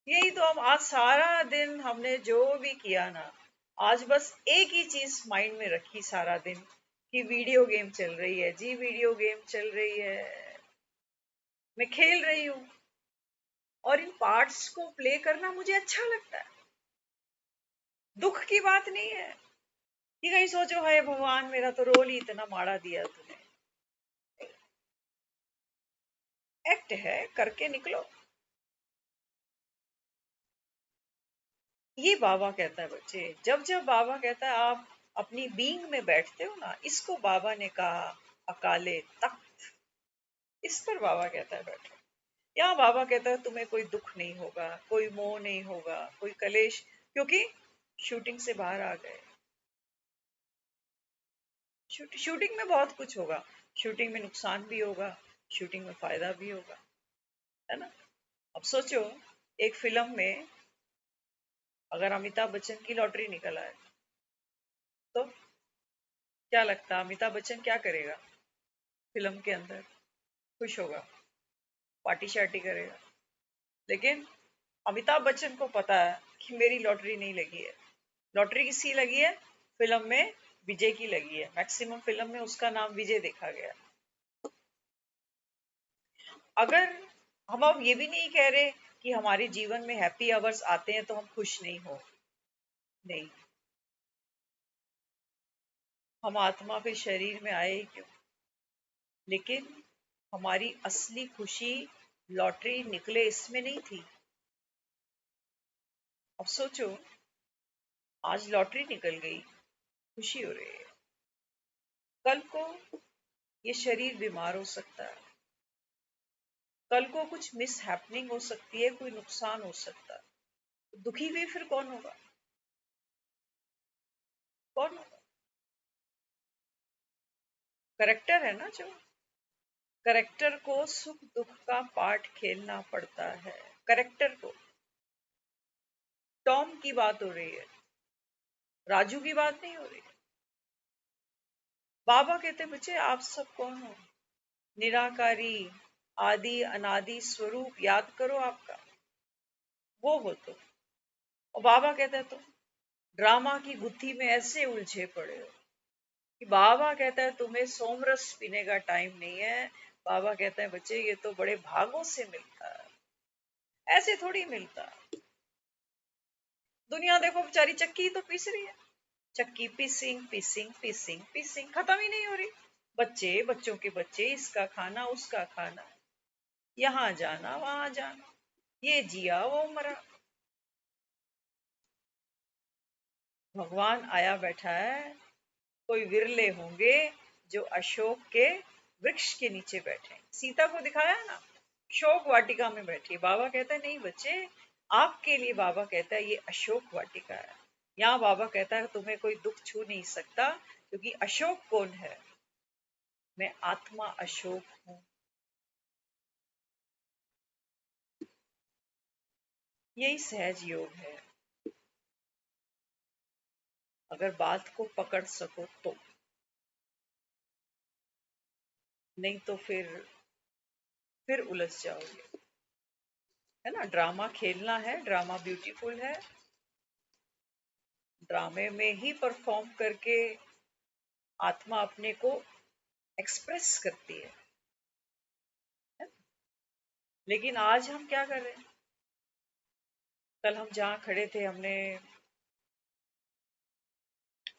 यही तो हम आज सारा दिन हमने जो भी किया ना, आज बस एक ही चीज माइंड में रखी सारा दिन कि वीडियो गेम चल रही है जी, वीडियो गेम चल रही है, मैं खेल रही हूं। और इन पार्ट्स को प्ले करना मुझे अच्छा लगता है। दुख की बात नहीं है कि कहीं सोचो है भगवान मेरा तो रोल ही इतना माड़ा दिया तूने। एक्ट है, करके निकलो। ये बाबा कहता है बच्चे, जब जब बाबा कहता है आप अपनी बीइंग में बैठते हो ना, इसको बाबा ने कहा अकाले तख्त। इस पर बाबा कहता है बैठो। यहाँ बाबा कहता है तुम्हें कोई दुख नहीं होगा, कोई मोह नहीं होगा, कोई कलेश, क्योंकि शूटिंग से बाहर आ गए। शूटिंग में बहुत कुछ होगा, शूटिंग में नुकसान भी होगा, शूटिंग में फायदा भी होगा, है ना। अब सोचो एक फिल्म में अगर अमिताभ बच्चन की लॉटरी निकल आए, तो क्या लगता है अमिताभ बच्चन क्या करेगा? फिल्म के अंदर खुश होगा, पार्टी शार्टी करेगा। लेकिन अमिताभ बच्चन को पता है कि मेरी लॉटरी नहीं लगी है। लॉटरी किसकी लगी है? फिल्म में विजय की लगी है। मैक्सिमम फिल्म में उसका नाम विजय देखा गया। अगर हम अब ये भी नहीं कह रहे कि हमारे जीवन में हैप्पी आवर्स आते हैं तो हम खुश नहीं हो, नहीं। हम आत्मा फिर शरीर में आए ही क्यों? लेकिन हमारी असली खुशी लॉटरी निकले इसमें नहीं थी। अब सोचो, आज लॉटरी निकल गई, खुशी हो रही है। कल को ये शरीर बीमार हो सकता है, कल को कुछ मिस हैपनिंग हो सकती है, कोई नुकसान हो सकता है। दुखी भी फिर कौन होगा? कौन होगा? करेक्टर है ना जो। करेक्टर को सुख दुख का पार्ट खेलना पड़ता है। करेक्टर को। टॉम की बात हो रही है, राजू की बात नहीं हो रही। बाबा कहते बच्चे आप सब कौन हो? निराकारी, आदि अनादि स्वरूप याद करो आपका, वो हो तुम। और बाबा कहते हैं तुम ड्रामा की गुत्थी में ऐसे उलझे पड़े हो कि बाबा कहता है तुम्हें सोमरस पीने का टाइम नहीं है। बाबा कहते हैं बच्चे ये तो बड़े भागों से मिलता है, ऐसे थोड़ी मिलता। दुनिया देखो बेचारी चक्की तो पीस रही है, चक्की पीसिंग पीसिंग पीसिंग पीसिंग खत्म ही नहीं हो रही। बच्चे, बच्चों के बच्चे, इसका खाना उसका खाना, यहाँ जाना वहां जाना, ये जिया वो मरा। भगवान आया बैठा है, कोई विरले होंगे जो अशोक के वृक्ष के नीचे बैठे। सीता को दिखाया ना, शोक वाटिका में बैठी। बाबा कहता है नहीं बच्चे, आपके लिए बाबा कहता है ये अशोक वाटिका है। यहाँ बाबा कहता है तुम्हें कोई दुख छू नहीं सकता, क्योंकि अशोक कौन है? मैं आत्मा अशोक हूं। यही सहज योग है, अगर बात को पकड़ सको तो। नहीं तो फिर उलझ जाओगे। है ना, ड्रामा खेलना है, ड्रामा ब्यूटीफुल है। ड्रामे में ही परफॉर्म करके आत्मा अपने को एक्सप्रेस करती है। लेकिन आज हम क्या कर रहे हैं? कल हम जहाँ खड़े थे हमने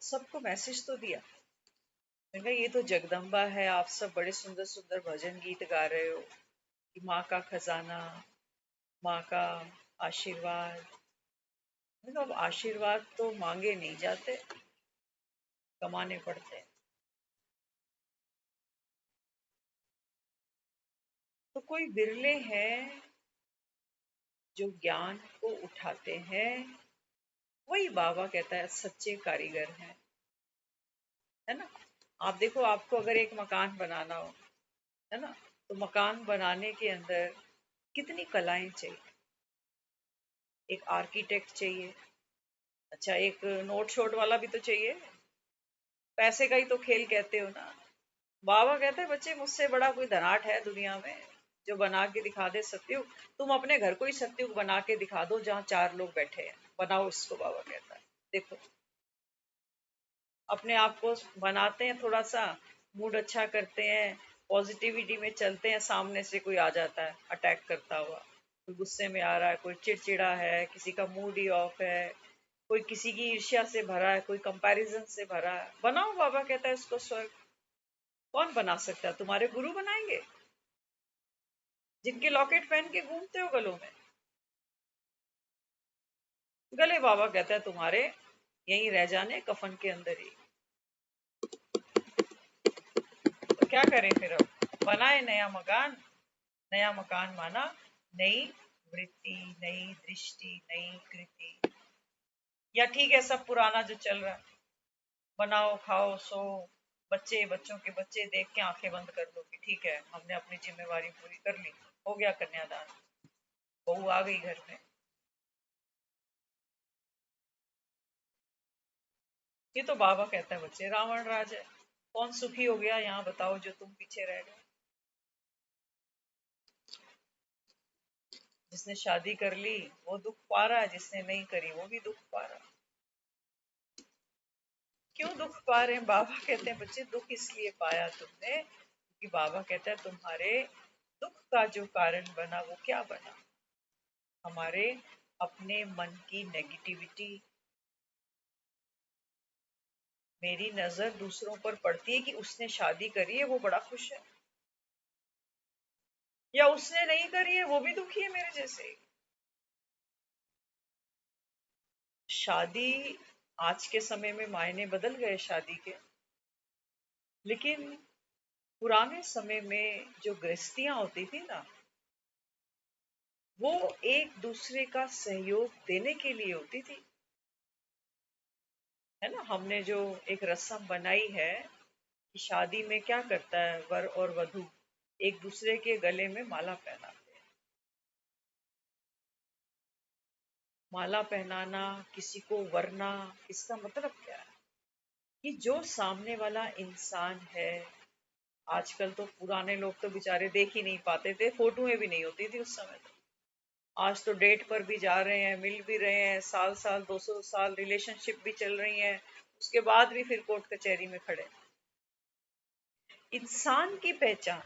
सबको मैसेज तो दिया। मैंने कहा ये तो जगदम्बा है, आप सब बड़े सुंदर सुंदर भजन गीत गा रहे हो कि माँ का खजाना, माँ का आशीर्वाद। मैंने कहा अब आशीर्वाद तो मांगे नहीं जाते, कमाने पड़ते हैं। तो कोई बिरले हैं जो ज्ञान को उठाते हैं, वही बाबा कहता है सच्चे कारीगर हैं। है ना। आप देखो, आपको अगर एक मकान बनाना हो, है ना, तो मकान बनाने के अंदर कितनी कलाएं चाहिए। एक आर्किटेक्ट चाहिए, अच्छा एक नोट शोट वाला भी तो चाहिए। पैसे का ही तो खेल कहते हो ना। बाबा कहते हैं बच्चे मुझसे बड़ा कोई धनाट है दुनिया में जो बना के दिखा दे सत्युग? तुम अपने घर को ही सत्युग बना के दिखा दो जहाँ 4 लोग बैठे हैं, बनाओ इसको। बाबा कहता है देखो, अपने आप को बनाते हैं, थोड़ा सा मूड अच्छा करते हैं, पॉजिटिविटी में चलते हैं, सामने से कोई आ जाता है अटैक करता हुआ, कोई गुस्से में आ रहा है, कोई चिड़चिड़ा है, किसी का मूड ही ऑफ है, कोई किसी की ईर्ष्या से भरा है, कोई कंपैरिजन से भरा है। बनाओ, बाबा कहता है इसको स्वर्ग। कौन बना सकता है? तुम्हारे गुरु बनाएंगे, जिनके लॉकेट पहन के घूमते हो गलों में। गले बाबा कहता है तुम्हारे यहीं रह जाने, कफन के अंदर ही। तो क्या करें फिर? अब बनाए नया मकान, नया मकान माना नई वृत्ति, नई दृष्टि, नई कृति। या ठीक है सब पुराना जो चल रहा है, बनाओ खाओ सो, बच्चे बच्चों के बच्चे देख के आंखें बंद कर दो कि ठीक है हमने अपनी जिम्मेवारी पूरी कर ली, हो गया कन्यादान, बहू आ गई घर में। ये तो बाबा कहता है बच्चे रावण राज है। कौन सुखी हो गया यहाँ बताओ जो तुम पीछे रह गए? जिसने शादी कर ली वो दुख पा रहा है, जिसने नहीं करी वो भी दुख पा रहा है। क्यों दुख पा रहे हैं? बाबा कहते हैं बच्चे दुख इसलिए पाया तुमने क्योंकि बाबा कहता है तुम्हारे दुख का जो कारण बना वो क्या बना? हमारे अपने मन की नेगेटिविटी। मेरी नजर दूसरों पर पड़ती है कि उसने शादी करी है वो बड़ा खुश है, या उसने नहीं करी है वो भी दुखी है मेरे जैसे ही। शादी, आज के समय में मायने बदल गए शादी के, लेकिन पुराने समय में जो गृहस्थियां होती थी ना, वो एक दूसरे का सहयोग देने के लिए होती थी। है ना, हमने जो एक रस्म बनाई है कि शादी में क्या करता है वर और वधू, एक दूसरे के गले में माला पहनाते हैं। माला पहनाना, किसी को वरना, इसका मतलब क्या है कि जो सामने वाला इंसान है, आजकल तो पुराने लोग तो बेचारे देख ही नहीं पाते थे, फोटोएं भी नहीं होती थी उस समय तो। आज तो डेट पर भी जा रहे हैं, मिल भी रहे हैं, साल साल 200 साल रिलेशनशिप भी चल रही है, उसके बाद भी फिर कोर्ट कचहरी में खड़े। इंसान की पहचान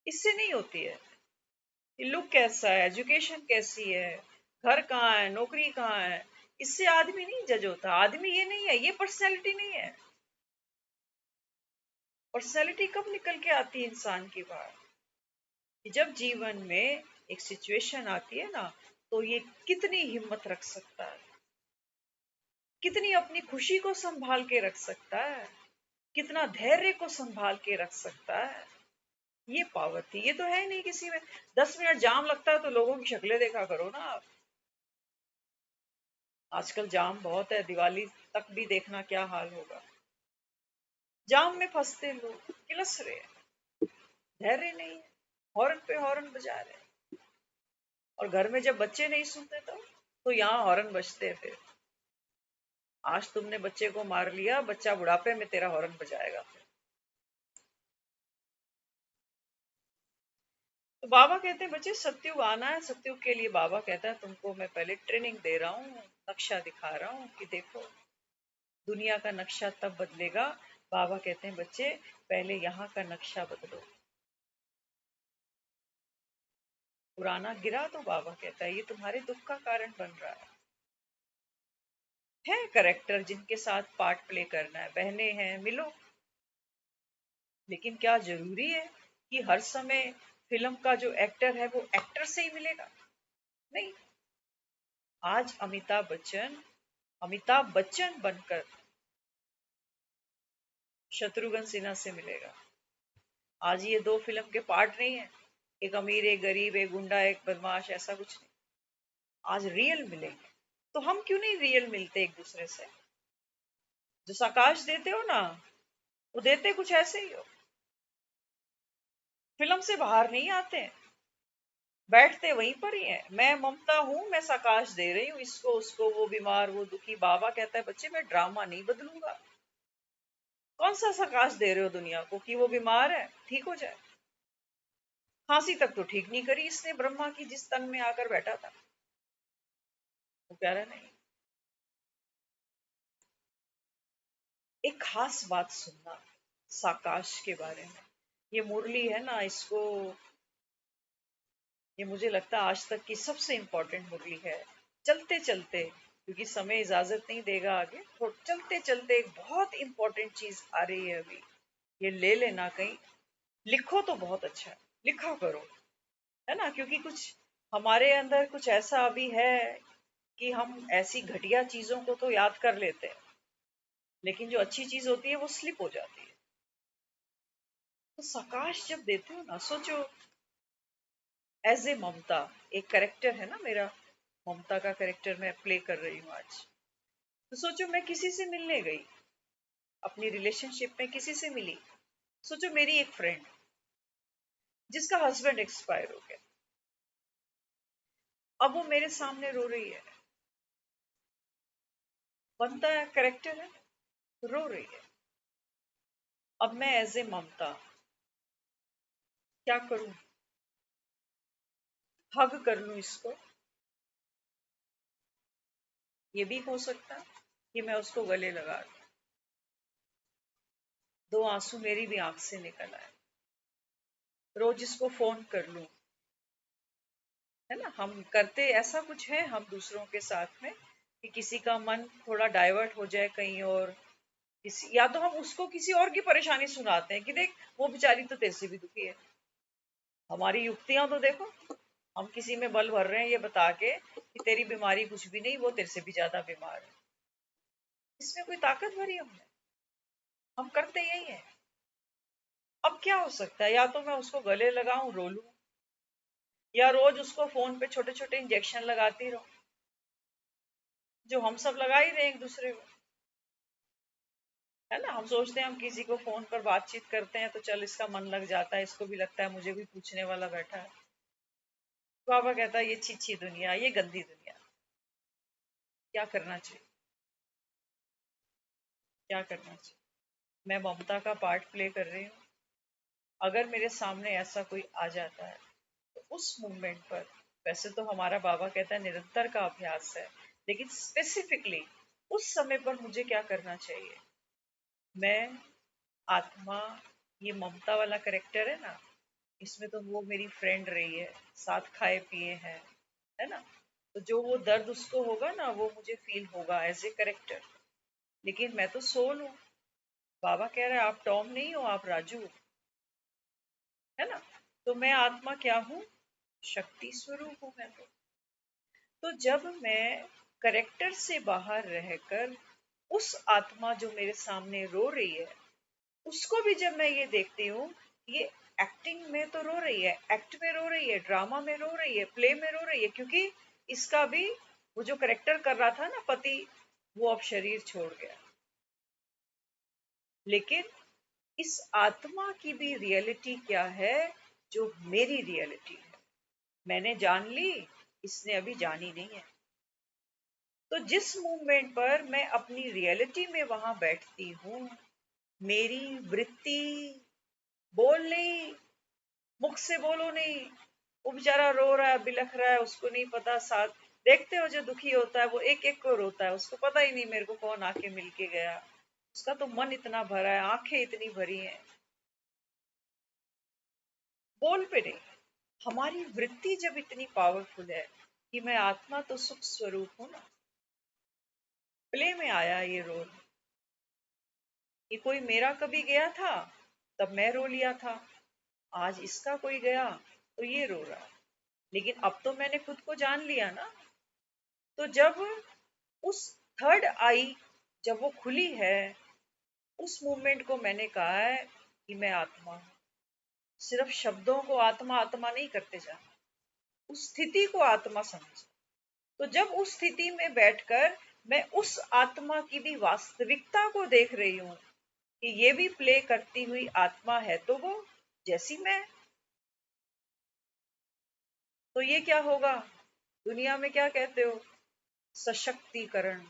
इससे नहीं होती है कि लुक कैसा है, एजुकेशन कैसी है, घर कहाँ है, नौकरी कहाँ है। इससे आदमी नहीं जज होता। आदमी ये नहीं है, ये पर्सनैलिटी नहीं है। पर्सनैलिटी कब निकल के आती है इंसान की बाहर? कि जब जीवन में एक सिचुएशन आती है ना, तो ये कितनी हिम्मत रख सकता है, कितनी अपनी खुशी को संभाल के रख सकता है, कितना धैर्य को संभाल के रख सकता है। ये पावर थी, ये तो है ही नहीं किसी में। 10 मिनट जाम लगता है तो लोगों की शक्लें देखा करो ना आप। आजकल जाम बहुत है, दिवाली तक भी देखना क्या हाल होगा। जाम में फंसते लोग किलस रहे हैं, धैर्य नहीं है, हॉर्न पे हॉर्न बजा रहे हैं। और घर में जब बच्चे नहीं सुनते तो यहाँ हॉर्न बजते हैं फिर। आज तुमने बच्चे को मार लिया, बच्चा बुढ़ापे में तेरा हॉर्न बजाएगा फिर। तो बाबा कहते हैं बच्चे सत्युग आना है, सत्युग के लिए बाबा कहता है तुमको मैं पहले ट्रेनिंग दे रहा हूँ, नक्शा दिखा रहा हूँ कि देखो दुनिया का नक्शा तब बदलेगा। बाबा कहते हैं बच्चे पहले यहाँ का नक्शा बदलो। पुराना गिरा तो बाबा कहता है ये तुम्हारे दुख का कारण बन रहा है करेक्टर जिनके साथ पार्ट प्ले करना है, बहनें हैं मिलो। लेकिन क्या जरूरी है कि हर समय फिल्म का जो एक्टर है वो एक्टर से ही मिलेगा? नहीं। आज अमिताभ बच्चन बनकर शत्रुघ्न सिन्हा से मिलेगा। आज ये दो फिल्म के पार्ट नहीं है, एक अमीर एक गरीब, एक गुंडा एक बदमाश, ऐसा कुछ नहीं। आज रियल मिलेंगे। तो हम क्यों नहीं रियल मिलते एक दूसरे से? जो साकाश देते हो ना, वो देते कुछ ऐसे ही हो, फिल्म से बाहर नहीं आते हैं, बैठते वहीं पर ही है। मैं ममता हूं, मैं साकाश दे रही हूँ इसको उसको, वो बीमार वो दुखी। बाबा कहता है बच्चे मैं ड्रामा नहीं बदलूंगा। कौन सा साकाश दे रहे हो दुनिया को कि वो बीमार है, ठीक हो जाए? खांसी तक तो ठीक नहीं करी इसने ब्रह्मा की जिस तन में आकर बैठा था। वो कह रहा नहीं। एक खास बात सुनना साकाश के बारे में। ये मुरली है ना, इसको, ये मुझे लगता है आज तक की सबसे इंपॉर्टेंट मुरली है। चलते चलते, क्योंकि समय इजाजत नहीं देगा आगे, तो चलते चलते एक बहुत इंपॉर्टेंट चीज आ रही है अभी, ये ले लेना कहीं। लिखो तो बहुत अच्छा है, लिखा करो, है ना, क्योंकि कुछ हमारे अंदर कुछ ऐसा अभी है कि हम ऐसी घटिया चीजों को तो याद कर लेते हैं, लेकिन जो अच्छी चीज होती है वो स्लिप हो जाती है। तो सकाश जब देते हो ना, सोचो एज ए ममता, एक करेक्टर है ना मेरा, ममता का करेक्टर मैं प्ले कर रही हूँ आज। तो सोचो मैं किसी से मिलने गई, अपनी रिलेशनशिप में किसी से मिली। सोचो मेरी एक फ्रेंड जिसका हस्बैंड एक्सपायर हो गया, अब वो मेरे सामने रो रही है। बनता है करेक्टर है, रो रही है। अब मैं एज ए ममता क्या करूं? हग कर लूं इसको? ये भी हो सकता है कि मैं उसको गले लगा दूं, दो आंसू मेरी भी आंख से निकल आए। रोज इसको फोन कर लूं, है ना। हम करते ऐसा कुछ है हम दूसरों के साथ में कि किसी का मन थोड़ा डाइवर्ट हो जाए कहीं और, किसी या तो हम उसको किसी और की परेशानी सुनाते हैं कि देख वो बेचारी तो तेरे से भी दुखी है। हमारी युक्तियां तो देखो, हम किसी में बल भर रहे हैं ये बता के कि तेरी बीमारी कुछ भी नहीं, वो तेरे से भी ज्यादा बीमार है। इसमें कोई ताकत भरी हम करते यही है। अब क्या हो सकता है, या तो मैं उसको गले लगाऊं रो लूं, या रोज उसको फोन पे छोटे छोटे इंजेक्शन लगाती रहूं, जो हम सब लगा ही रहे हैं एक दूसरे को, है ना। हम सोचते हैं हम किसी को फोन पर बातचीत करते हैं तो चल इसका मन लग जाता है, इसको भी लगता है मुझे भी पूछने वाला बैठा है। बाबा कहता है ये छी दुनिया, ये गंदी दुनिया, क्या करना चाहिए, क्या करना चाहिए। मैं ममता का पार्ट प्ले कर रही हूँ। अगर मेरे सामने ऐसा कोई आ जाता है तो उस मूवमेंट पर, वैसे तो हमारा बाबा कहता है निरंतर का अभ्यास है, लेकिन स्पेसिफिकली उस समय पर मुझे क्या करना चाहिए। मैं आत्मा, ये ममता वाला करेक्टर है ना, इसमें तो वो मेरी फ्रेंड रही है, साथ खाए पिए हैं, है ना। तो जो वो दर्द उसको होगा ना वो मुझे फील होगा एज ए करेक्टर, लेकिन मैं तो सोल हूँ। बाबा कह रहा है आप टॉम नहीं हो, आप राजू हो, है ना। तो मैं आत्मा क्या हूँ, शक्ति स्वरूप हूँ मैं तो जब मैं करेक्टर से बाहर रहकर उस आत्मा जो मेरे सामने रो रही है, उसको भी जब मैं ये देखती हूँ, ये एक्टिंग में तो रो रही है, एक्ट में रो रही है, ड्रामा में रो रही है, प्ले में रो रही है, क्योंकि इसका भी वो जो करेक्टर कर रहा था ना पति, वो अब शरीर छोड़ गया। लेकिन इस आत्मा की भी रियलिटी क्या है, जो मेरी रियलिटी है, मैंने जान ली, इसने अभी जानी नहीं है। तो जिस मूवमेंट पर मैं अपनी रियलिटी में वहां बैठती हूँ, मेरी वृत्ति बोल नहीं, मुख से बोलो नहीं, वो बेचारा रो रहा है, बिलख रहा है, उसको नहीं पता। साथ देखते हो जो दुखी होता है वो एक एक को रोता है, उसको पता ही नहीं मेरे को कौन आके मिलके गया। उसका तो मन इतना भरा है, आंखें इतनी भरी हैं, बोल पे नहीं। हमारी वृत्ति जब इतनी पावरफुल है कि मैं आत्मा तो सुख स्वरूप हूं ना, प्ले में आया ये रोल, कि कोई मेरा कभी गया था तब मैं रो लिया था, आज इसका कोई गया तो ये रो रहा है। लेकिन अब तो मैंने खुद को जान लिया ना। तो जब उस थर्ड आई, जब वो खुली है, उस मूवमेंट को मैंने कहा है कि मैं आत्मा हूं। सिर्फ शब्दों को आत्मा आत्मा नहीं करते जाना, उस स्थिति को आत्मा समझ। तो जब उस स्थिति में बैठकर मैं उस आत्मा की भी वास्तविकता को देख रही हूं कि ये भी प्ले करती हुई आत्मा है, तो वो जैसी मैं, तो ये क्या होगा, दुनिया में क्या कहते हो, सशक्तिकरण,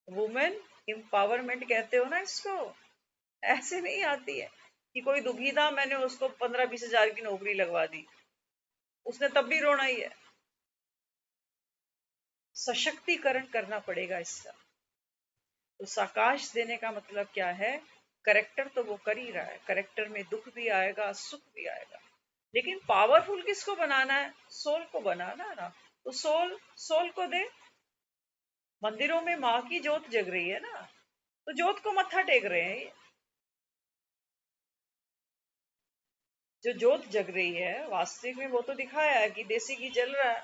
वुमेन एम्पावरमेंट कहते हो ना इसको। ऐसे नहीं आती है कि कोई दुखी था मैंने उसको 15-20 हजार की नौकरी लगवा दी, उसने तब भी रोना ही है। सशक्तिकरण करना पड़ेगा इसका। तो साकाश देने का मतलब क्या है, करेक्टर तो वो कर ही रहा है, करेक्टर में दुख भी आएगा सुख भी आएगा, लेकिन पावरफुल किसको बनाना है, सोल को बनाना है ना। तो सोल, सोल को दे। मंदिरों में माँ की जोत जग रही है ना, तो जोत को मत्था टेक रहे हैं ये। जो जोत जग रही है वास्तविक में वो तो दिखाया है कि देसी घी जल रहा है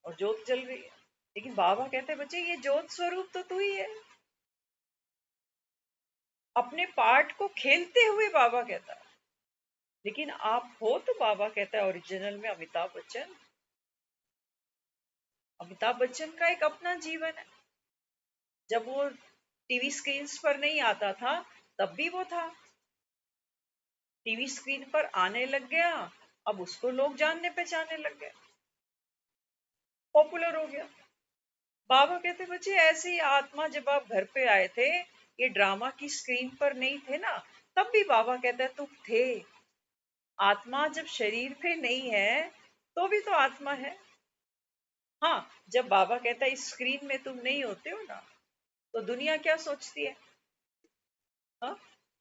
और जोत जल रही है, लेकिन बाबा कहते हैं बच्चे ये जोत स्वरूप तो तू ही है। अपने पार्ट को खेलते हुए बाबा कहता है, लेकिन आप हो तो बाबा कहता है ओरिजिनल में अमिताभ बच्चन। अमिताभ बच्चन का एक अपना जीवन है। जब वो टीवी स्क्रीन पर नहीं आता था तब भी वो था, टीवी स्क्रीन पर आने लग गया, अब उसको लोग जानने पहचानने लग गए, पॉपुलर हो गया। बाबा कहते बच्चे ऐसे ही आत्मा जब आप घर पे आए थे, ये ड्रामा की स्क्रीन पर नहीं थे ना, तब भी बाबा कहता है तुम थे। आत्मा जब शरीर पे नहीं है तो भी तो आत्मा है। हाँ, जब बाबा कहता है इस स्क्रीन में तुम नहीं होते हो ना, तो दुनिया क्या सोचती है, हाँ,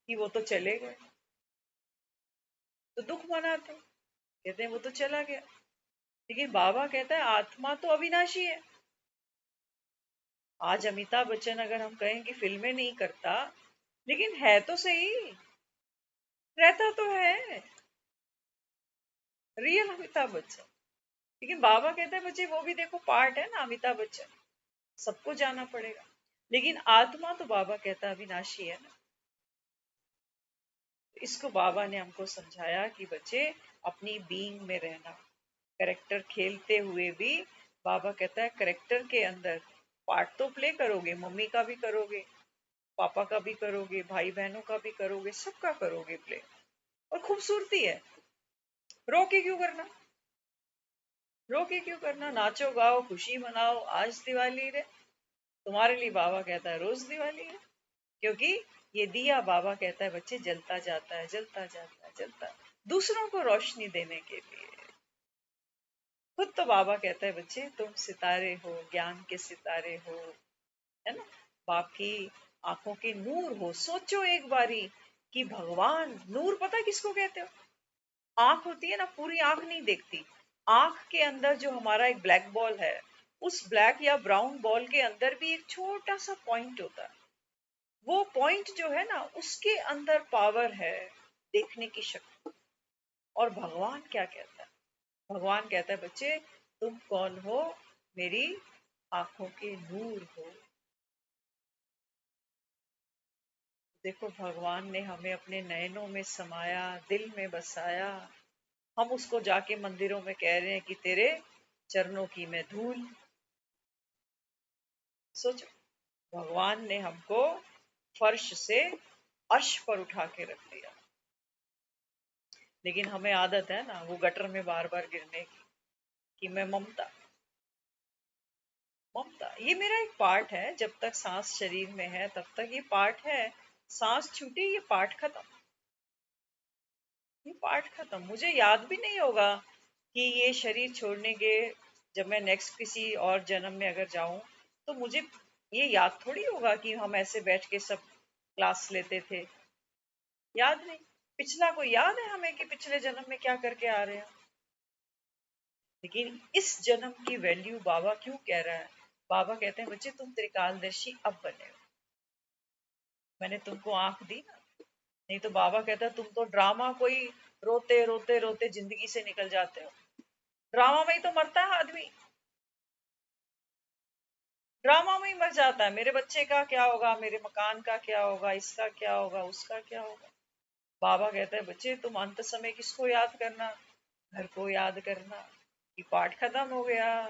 कि वो तो चले गए। तो दुख मनाते हैं, कहते हैं वो तो चला गया। लेकिन बाबा कहता है आत्मा तो अविनाशी है। आज अमिताभ बच्चन अगर हम कहें कि फिल्में नहीं करता, लेकिन है तो सही, रहता तो है रियल अमिताभ बच्चन। लेकिन बाबा कहते हैं बच्चे वो भी देखो पार्ट है ना अमिताभ बच्चन, सबको जाना पड़ेगा। लेकिन आत्मा तो बाबा कहता है अविनाशी है ना। इसको बाबा ने हमको समझाया कि बच्चे अपनी बीइंग में रहना, करेक्टर खेलते हुए भी बाबा कहता है करेक्टर के अंदर पार्ट तो प्ले करोगे, मम्मी का भी करोगे, पापा का भी करोगे, भाई बहनों का भी करोगे, सबका करोगे प्ले। और खूबसूरती है, रो के क्यों करना, रो के क्यों करना, नाचो गाओ खुशी मनाओ, आज दिवाली रे। तुम्हारे लिए बाबा कहता है रोज दिवाली है, क्योंकि ये दिया बाबा कहता है बच्चे जलता जाता है, जलता जाता है, जलता है, दूसरों को रोशनी देने के लिए। खुद तो बाबा कहता है बच्चे तुम सितारे हो, ज्ञान के सितारे हो, है ना, बाकी आंखों के नूर हो। सोचो एक बारी कि भगवान नूर पता किसको कहते हो? आंख होती है ना, पूरी आंख नहीं देखती, आंख के अंदर जो हमारा एक ब्लैक बॉल है, उस ब्लैक या ब्राउन बॉल के अंदर भी एक छोटा सा पॉइंट होता है। वो पॉइंट जो है ना, उसके अंदर पावर है, देखने की शक्ति। और भगवान क्या कहता है? भगवान कहता है बच्चे तुम कौन हो? मेरी आंखों के नूर हो। देखो भगवान ने हमें अपने नयनों में समाया, दिल में बसाया। हम उसको जाके मंदिरों में कह रहे हैं कि तेरे चरणों की मैं धूल। सोचो, भगवान ने हमको फर्श से अर्श पर उठा के रख दिया, लेकिन हमें आदत है ना वो गटर में बार बार गिरने की, कि मैं ममता, ममता ये मेरा एक पार्ट है, जब तक सांस शरीर में है तब तक ये पार्ट है, सांस छूटी ये पार्ट खत्म, ये पार्ट खत्म। मुझे याद भी नहीं होगा कि ये शरीर छोड़ने के, जब मैं नेक्स्ट किसी और जन्म में अगर जाऊं, तो मुझे ये याद थोड़ी होगा कि हम ऐसे बैठ के सब क्लास लेते थे। याद नहीं। पिछला कोई याद है हमें कि पिछले जन्म में क्या करके आ रहे हैं? लेकिन इस जन्म की वैल्यू बाबा क्यों कह रहा है? बाबा कहते हैं बच्चे तुम त्रिकालदर्शी अब बने हो, मैंने तुमको आंख दी ना। नहीं तो बाबा कहता है तुम तो ड्रामा कोई रोते रोते रोते जिंदगी से निकल जाते हो। ड्रामा में ही तो मरता है आदमी, ड्रामा में ही मर जाता है। मेरे बच्चे का क्या होगा, मेरे मकान का क्या होगा, इसका क्या होगा, उसका क्या होगा। बाबा कहता है बच्चे तुम अंत समय किसको याद करना? घर को याद करना, कि पाठ खत्म हो गया,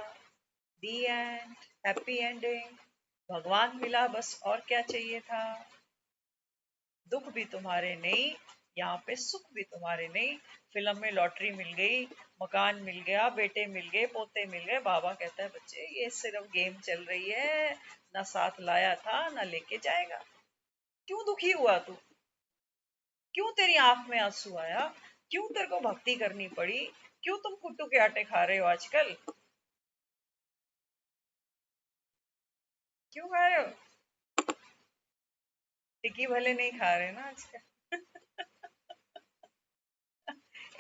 दी एंड, हैप्पी एंडिंग, भगवान मिला, बस और क्या चाहिए था। दुख भी तुम्हारे नहीं, यहाँ पे सुख भी तुम्हारे नहीं। फिल्म में लॉटरी मिल गई, मकान मिल गया, बेटे मिल गए, पोते मिल गए। बाबा कहता है बच्चे ये सिर्फ गेम चल रही है, ना साथ लाया था ना लेके जाएगा। क्यों दुखी हुआ तू? क्यों तेरी आंख में आंसू आया? क्यों तेरे को भक्ति करनी पड़ी? क्यों तुम कुट्टू के आटे खा रहे हो आजकल? क्यों खा रहे हो? टिक्की भले नहीं खा रहे ना आजकल।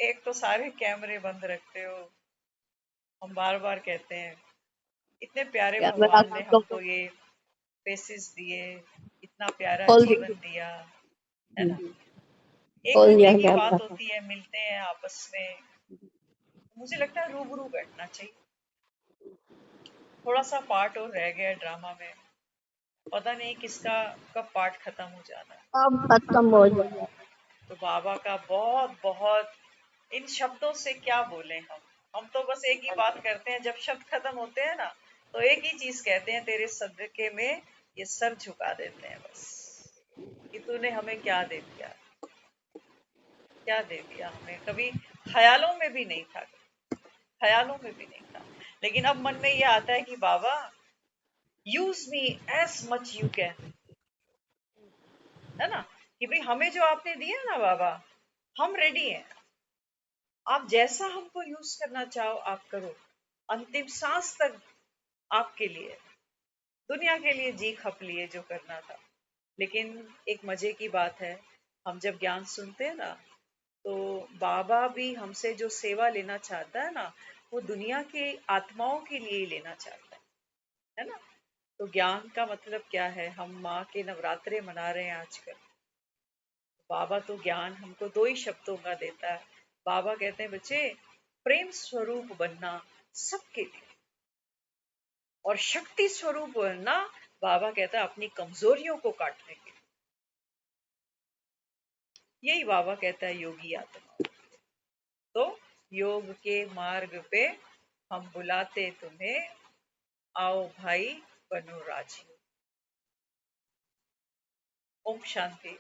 एक तो सारे कैमरे बंद रखते हो, हम बार बार कहते हैं इतने प्यारे कैमरा भगवान ने तो हमको ये फेसेस दिए, इतना प्यारा खोल जीवन दिया, है ना। एक खोल घंटे दिया की कैमरा। बात होती है, मिलते हैं आपस में, मुझे लगता है रूबरू बैठना चाहिए। थोड़ा सा पार्ट और रह गया ड्रामा में, पता नहीं किसका कब पार्ट खत्म हो जाना है। अब खत्म हो जाए। तो बाबा का बहुत बहुत, इन शब्दों से क्या बोले हम तो बस एक ही बात करते हैं, जब शब्द खत्म होते हैं ना, तो एक ही चीज कहते हैं, तेरे सदके में ये सर झुका देते हैं बस, कि तूने हमें क्या दे दिया, क्या दे दिया हमें। कभी ख्यालों में भी नहीं था, ख्यालों में भी नहीं था। लेकिन अब मन में ये आता है कि बाबा use me as much you can, है ना, कि भाई हमें जो आपने दिया ना बाबा, हम रेडी हैं, आप जैसा हमको यूज करना चाहो आप करो, अंतिम सांस तक आपके लिए, दुनिया के लिए जी खप लिए जो करना था। लेकिन एक मजे की बात है, हम जब ज्ञान सुनते हैं ना, तो बाबा भी हमसे जो सेवा लेना चाहता है ना, वो दुनिया के आत्माओं के लिए ही लेना चाहता है ना। तो ज्ञान का मतलब क्या है? हम माँ के नवरात्रे मना रहे हैं आजकल। बाबा तो ज्ञान हमको दो ही शब्दों का देता है। बाबा कहते हैं बच्चे, प्रेम स्वरूप बनना सबके लिए, और शक्ति स्वरूप बनना, बाबा कहता है, अपनी कमजोरियों को काटने के लिए। यही बाबा कहता है योगी आत्मा। तो योग के मार्ग पे हम बुलाते तुम्हें, आओ भाई बनो राजी। ओम शांति।